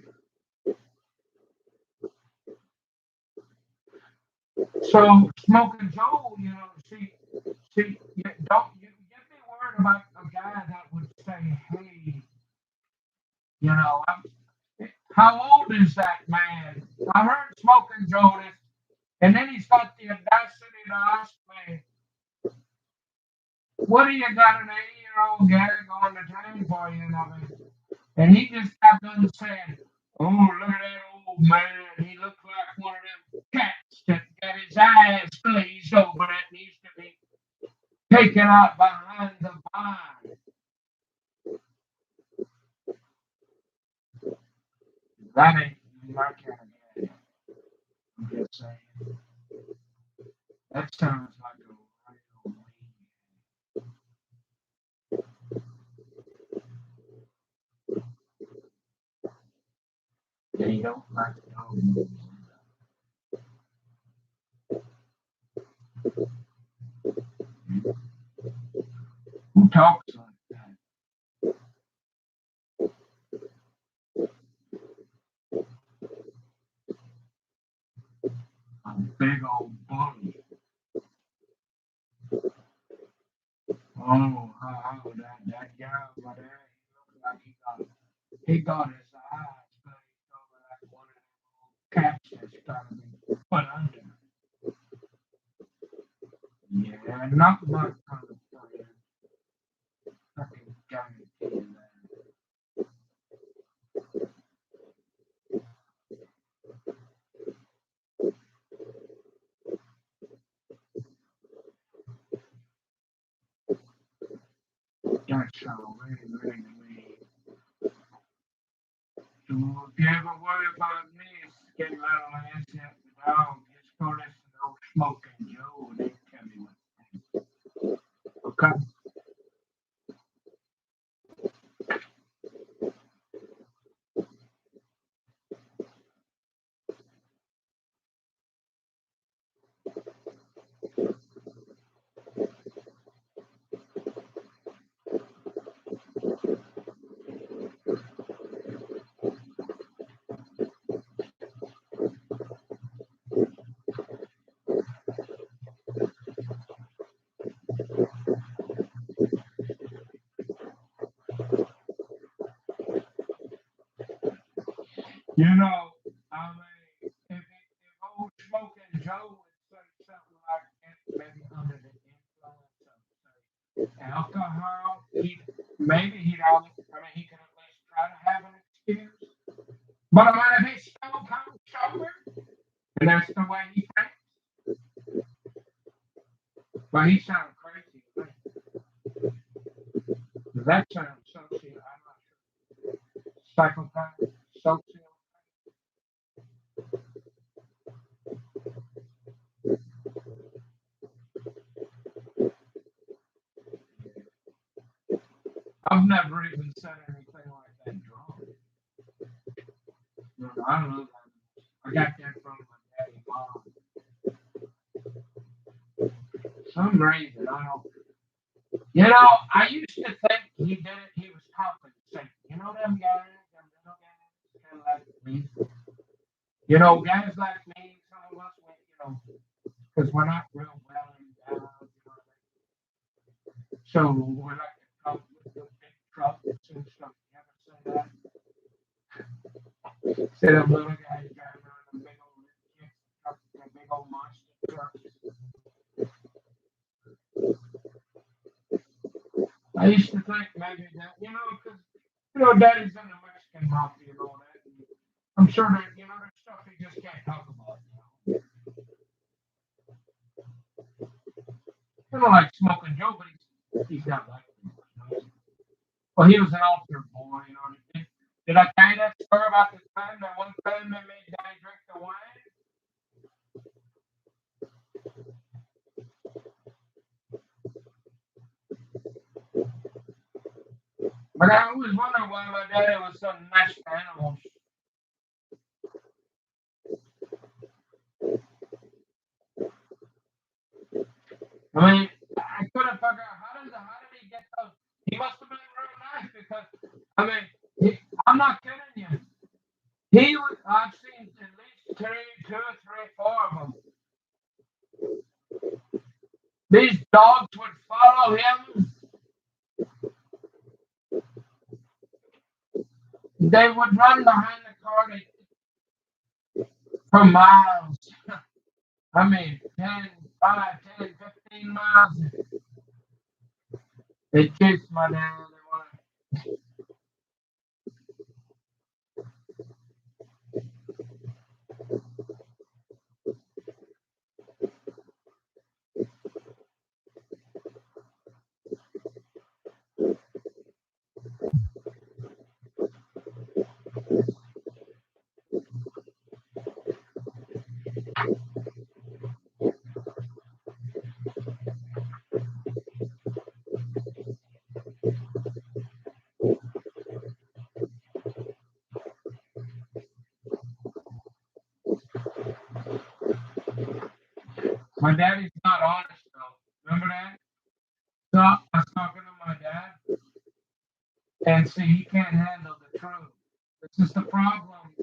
So Smoking Joe, you know, you don't you get me worried about a guy that would say, hey, you know, how old is that man? I heard Smoking Joe this, and then he's got the audacity to ask me, what do you got an 8-year-old guy going to town for, you know? And he just got done saying, oh, look at that old man. He looks like one of them cats that got his eyes glazed over that needs to be taken out behind the barn. That ain't my kind of guy. I'm just saying. That sounds like a real they don't like to know who talks like that. A big old bully. Oh, that guy over there, he looks like he got his eyes glazed over like one of them cats that's trying to be put under. Yeah, not my kind of friend. I can guarantee you that. That's all really, really mean. So if you ever worry about me getting out of my ass at the dog, just go listen to old Smoking Joe and they tell me what. Okay? You know, I mean, if old Smoking Joe would say something like that, maybe under the influence of, say, alcohol, he could at least try to have an excuse. But I mean, if he's stone cold sober, and that's the way he thinks, but he sounds crazy to me. That sounds socio, I'm not sure, psychopath, socio. I've never even said anything like that drunk. No, I don't know. I got that from my daddy mom. Some reason, I don't. You know, I used to think he did it, he was compensating. You know them guys, them little guys, kind of like me. You know, guys like me, some of us, because we're not real well endowed, so we like to come with the big trucks and stuff. You ever say that? See them little guys driving around the big old trucks, the big old monster trucks. I used to think maybe that, because, daddy's in the Mexican mafia and all that. And I'm sure that, there's stuff he just can't talk about. Kind of like Smoking Joe, but he's not like me. Well, he was an altar boy, Did I tell you that story about the time that one time they made Daddy drink the wine? But I always wondered why my daddy was so nice to animals. I mean, I couldn't figure out how did he get those? He must have been real nice because I mean, I'm not kidding you. I've seen at least two, three, four of them. These dogs would follow him. They would run behind the car for miles. I mean, 10, 5, 10, 15 miles. They chased my dad. My daddy's not honest though. Remember that? So I was talking to my dad, and see, he can't handle the truth. This is the problem.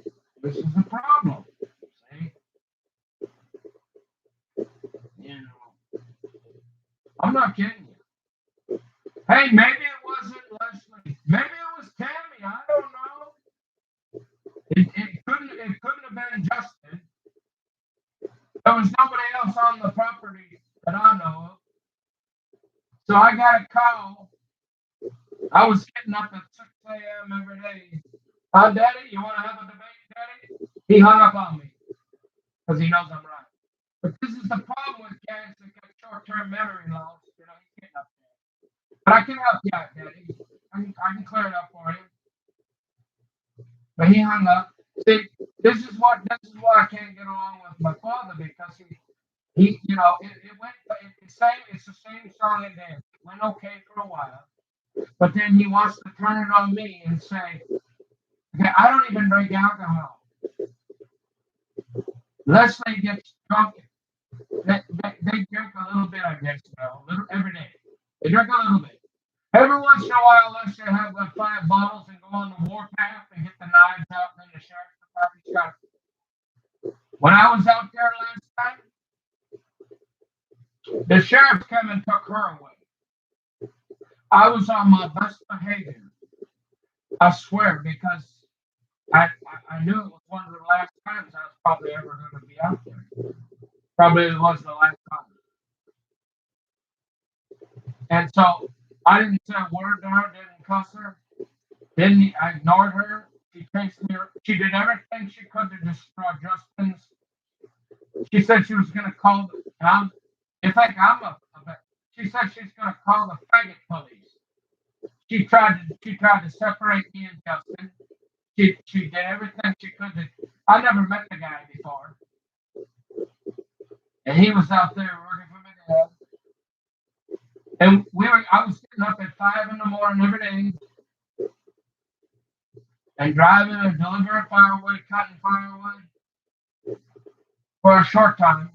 This is the problem. See, you know, I'm not kidding you. Hey, maybe it wasn't Leslie. Maybe it was Tammy. I don't know. It couldn't have been Justin. There was nobody else on the property that I know of. So I got a call. I was getting up at 6 a.m. every day. Daddy, you want to have a debate, Daddy? He hung up on me because he knows I'm right. But this is the problem with guys that got short-term memory loss. You know, he's getting up there. But I can help you out, Daddy. I can clear it up for you. But he hung up. See, this is why I can't get along with my father because he you know it went it's the same song and dance. It went okay for a while, but then he wants to turn it on me and say, okay, I don't even drink alcohol. Leslie gets drunk. They drink a little bit, I guess, every day. They drink a little bit. Every once in a while, let's say have like 5 bottles and go on the warpath and get the knives out, and then the sheriff's department's got it. When I was out there last time, the sheriff came and took her away. I was on my best behavior. I swear, because I knew it was one of the last times I was probably ever going to be out there. Probably it was the last time. And so I didn't say a word to her, didn't cuss her, I ignored her. She chased me. She did everything she could to destroy Justin's. She said she was going to call in fact, she said she's going to call the faggot police. She tried to separate me and Justin. She did everything she could to. I never met the guy before, and he was out there working for my dad. And I was getting up at 5 in the morning every day and driving and delivering firewood, cutting firewood for a short time.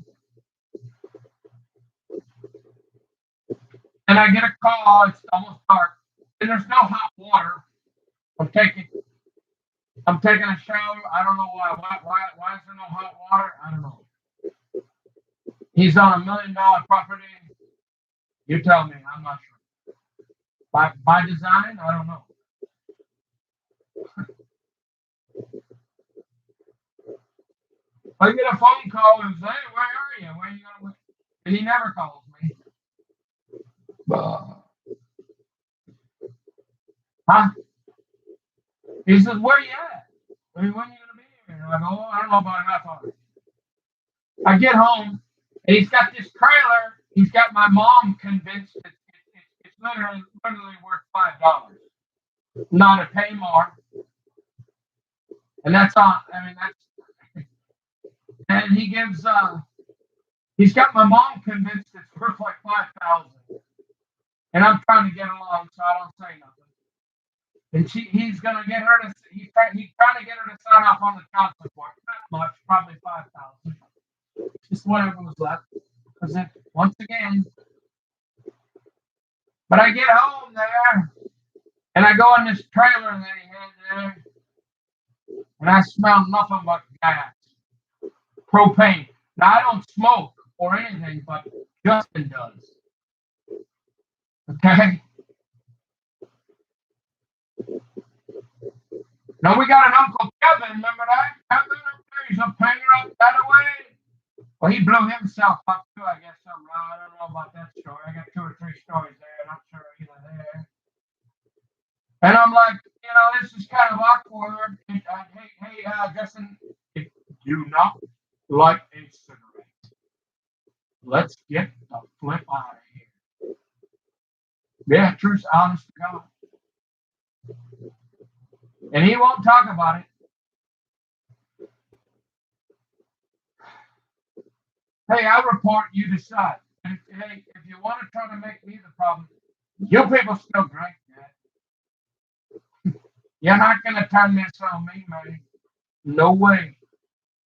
And I get a call, it's almost dark, and there's no hot water. I'm taking a shower. I don't know why. Why is there no hot water? I don't know. He's on $1 million property. You tell me. I'm not sure. By design, I don't know. I get a phone call and say, "Hey, where are you? Where are you going?" And he never calls me. Huh? He says, "Where you at? When are you going to be here?" And I go, "Oh, I don't know, about a half hour." I get home, and he's got this trailer. He's got my mom convinced it's literally worth $5. Not a pay more. And that's all. I mean, that's. And he's got my mom convinced it's worth like 5,000. And I'm trying to get along, so I don't say nothing. And he's gonna get her to. He's trying to get her to sign off on the child support. Not much, probably 5,000. Just whatever was left. Because once again. But I get home there, and I go in this trailer that he had there, and I smell nothing but gas, propane. Now I don't smoke or anything, but Justin does. Okay. Now we got an Uncle Kevin, remember that? Kevin up there, he's a painter up that way. Well, he blew himself up too, I guess. I don't know about that story. I got 2 or 3 stories there, not sure either there. And I'm like, this is kind of awkward. Hey, Justin, if you not like a cigarette, let's get the flip out of here. Yeah, truth, honest to God. And he won't talk about it. Hey, I report, you decide. And if you want to try to make me the problem, you people still drink, man. You're not going to turn this on me, man. No way.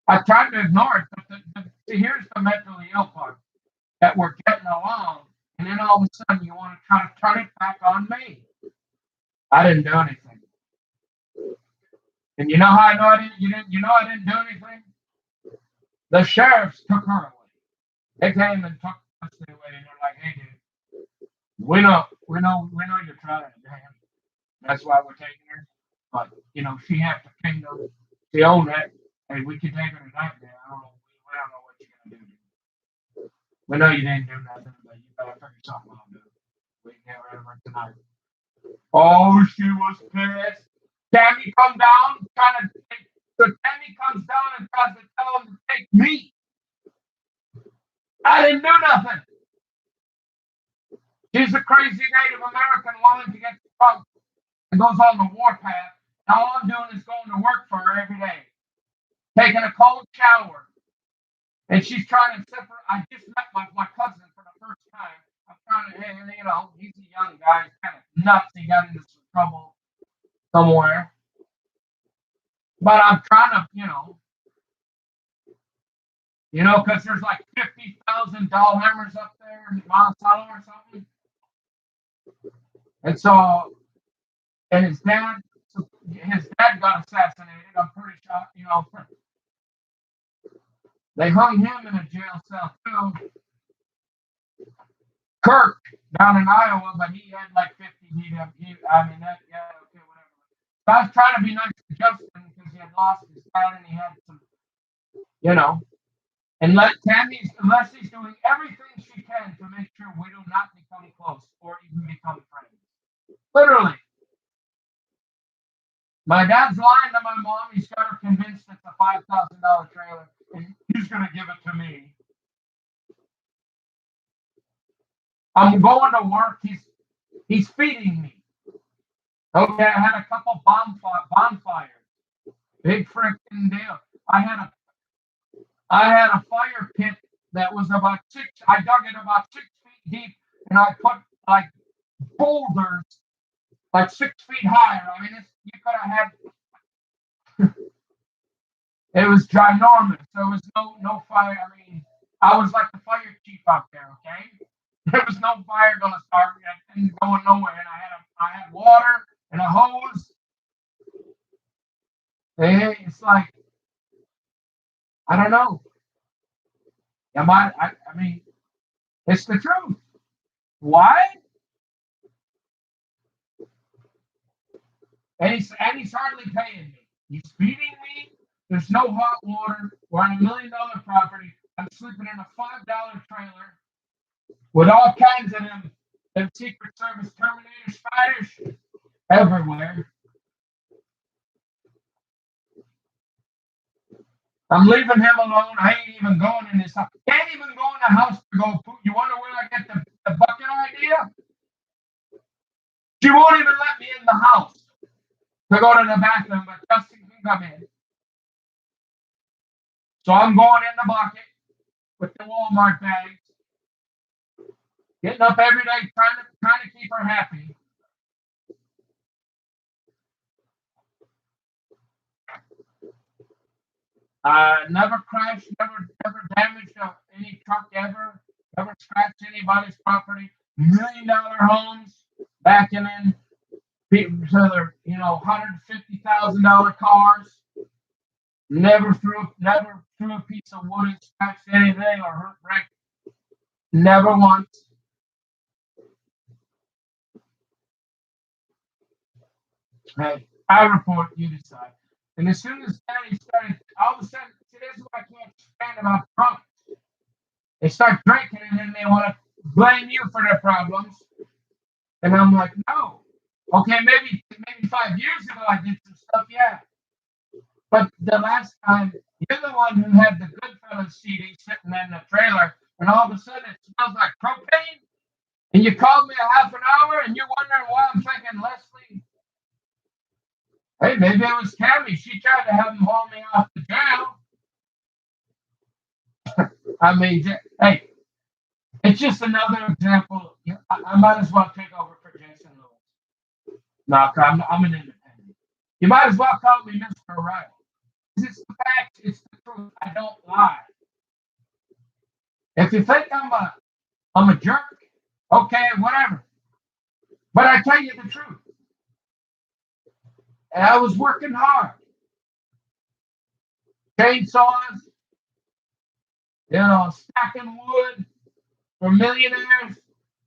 I tried to ignore it, but see, here's the mentally ill part. that we're getting along, and then all of a sudden you want to try to turn it back on me. I didn't do anything. And you know how I know I didn't? You know I didn't do anything. The sheriffs took her away. They came and took custody away, and they're like, "Hey, dude, we know you're trying, damn. That's why we're taking her. But she has to pay them. She owned it. Hey, we can take her tonight, man. We don't know what you're gonna do. We know you didn't do nothing, but you better figure something out, dude. We can get rid of her tonight." Oh, she was pissed. Tammy come down, so Tammy comes down and tries to tell him to take me. I didn't do nothing. She's a crazy Native American woman to get drunk and goes on the warpath. And all I'm doing is going to work for her every day, taking a cold shower. And she's trying to separate. I just met my cousin for the first time. I'm trying to, hey, he's a young guy, he's kind of nuts. He got into some trouble somewhere. But I'm trying to, because there's like 50,000 Dahlheimers up there in Monticello or something. And so, and his dad got assassinated. I'm pretty sure, they hung him in a jail cell too. Kirk down in Iowa, but he had like 50 whatever. So I was trying to be nice to Justin because he had lost his dad and he had some, and Leslie's doing everything she can to make sure we do not become close or even become friends. Literally. My dad's lying to my mom. He's got her convinced it's a $5,000 trailer and he's going to give it to me. I'm going to work. He's feeding me. Okay, I had a couple bonfires. Big freaking deal. I had a fire pit that was about I dug it about 6 feet deep, and I put like boulders like 6 feet higher. I mean, you could have had. It was ginormous. There was no fire. I mean, I was like the fire chief out there. Okay, there was no fire gonna start and going nowhere. And I had water and a hose. Hey, it's like I don't know. I mean, it's the truth. Why? And he's hardly paying me. He's feeding me. There's no hot water. We're on $1 million property. I'm sleeping in a $5 trailer with all kinds of them Secret Service Terminator spiders everywhere. I'm leaving him alone. I ain't even going in his house. Can't even go in the house to go poop. You wonder where I get the bucket idea? She won't even let me in the house to go to the bathroom, but Justin can come in. So I'm going in the bucket with the Walmart bags, getting up every day, trying to keep her happy. Never crashed, never damaged any truck ever, never scratched anybody's property. $1 million homes backing in people to their, $150,000 cars. Never threw a piece of wood and scratched anything or hurt Rick. Never once. Hey, I report, you decide. And as soon as Daddy started, all of a sudden, see, this is what I can't stand about drunks. They start drinking and then they want to blame you for their problems. And I'm like, no. Okay, maybe 5 years ago I did some stuff, yeah. But the last time, you're the one who had the Goodfellas CD sitting in the trailer, and all of a sudden it smells like propane. And you called me a half an hour, and you're wondering why I'm thinking, Leslie, hey, maybe it was Tammy. She tried to have him haul me off the jail. I mean, hey, it's just another example. I might as well take over for Jason Lewis. No, I'm an independent. You might as well call me Mr. O'Reilly. It's the fact, it's the truth. I don't lie. If you think I'm I'm a jerk. Okay, whatever. But I tell you the truth. And I was working hard. Chainsaws, stacking wood for millionaires.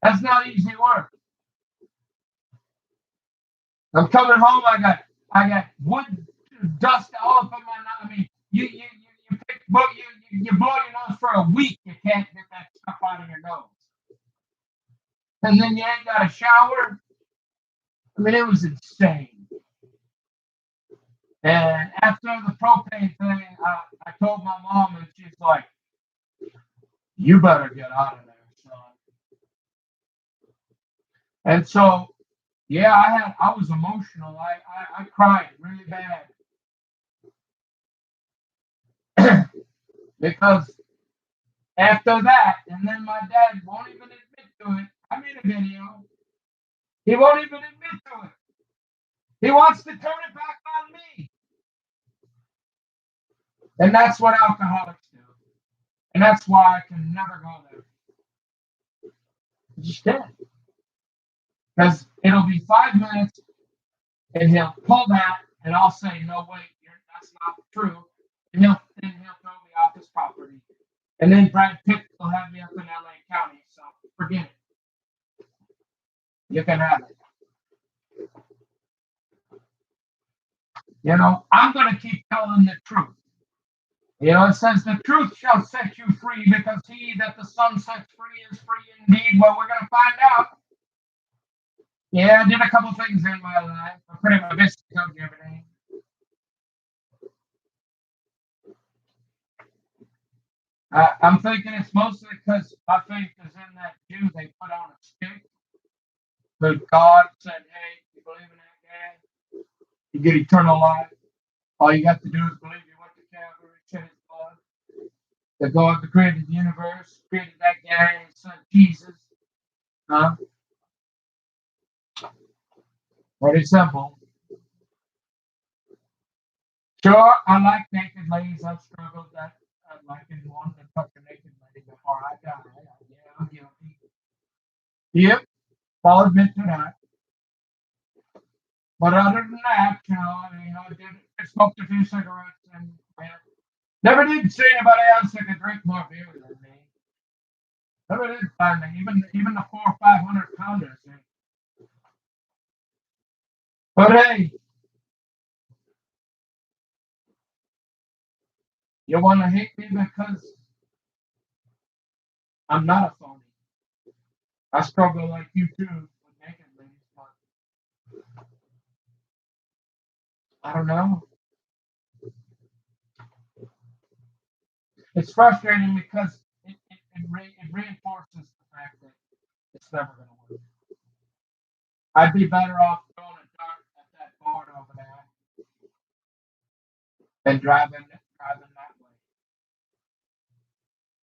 That's not easy work. I'm coming home. I got wood dust all up in my nose. I mean, you blow your nose for a week. You can't get that stuff out of your nose. And then you ain't got a shower. I mean, it was insane. And after the propane thing, I told my mom, and she's like, "You better get out of there, son." And so, yeah, I was emotional. I cried really bad because after that, and then my dad won't even admit to it. I made a video. He won't even admit to it. He wants to turn it back on me. And that's what alcoholics do. And that's why I can never go there. Just can't. Because it'll be 5 minutes and he'll pull that and I'll say, no, wait, that's not true. And he'll throw me off his property. And then Brad Pitt will have me up in LA County. So forget it. You can have it. I'm going to keep telling the truth. It says the truth shall set you free because he that the Son sets free is free indeed. Well, we're going to find out. Yeah, I did a couple things in my life. I'm pretty much basically told you everything. I'm thinking it's mostly because my faith is in that Jew they put on a stick. But God said, hey, you believe in that guy? You get eternal life. All you got to do is believe you went to Calvary, shed his blood. That God that created the universe, created that guy and his son Jesus. Huh? Pretty simple. Sure, I like naked ladies. I've struggled that. I'd like one to touch a naked lady before I die. Yeah, I'm guilty. Yep, I'll admit to that. But other than that, I did smoked a few cigarettes and never did see anybody else that could drink more beer than me. Never did find me, even the 400 or 500 pounders. But hey, you want to hate me because I'm not a phony. I struggle like you too with naked ladies, but I don't know. It's frustrating because it reinforces the fact that it's never going to work. I'd be better off throwing a dart at that board over there than driving that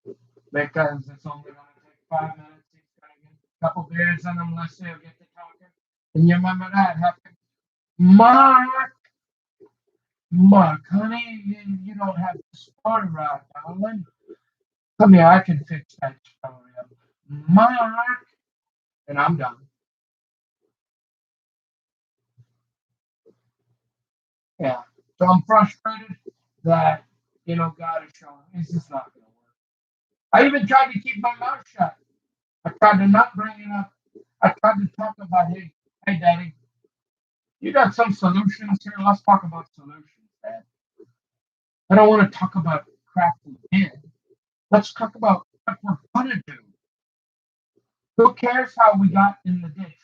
way because it's only going to take 5 minutes. He's going to get a couple beers in him. Let's see, he'll get to talking. And you remember that happened? Mark, honey, you don't have the story right, darling. Come here, I can fix that story up. Mark, and I'm done. Yeah. So I'm frustrated that, God is showing. It's just not going to work. I even tried to keep my mouth shut. I tried to not bring it up. I tried to talk about, hey, Daddy, you got some solutions here? Let's talk about solutions, Dad. I don't want to talk about crap we did. Let's talk about what we're going to do. Who cares how we got in the ditch?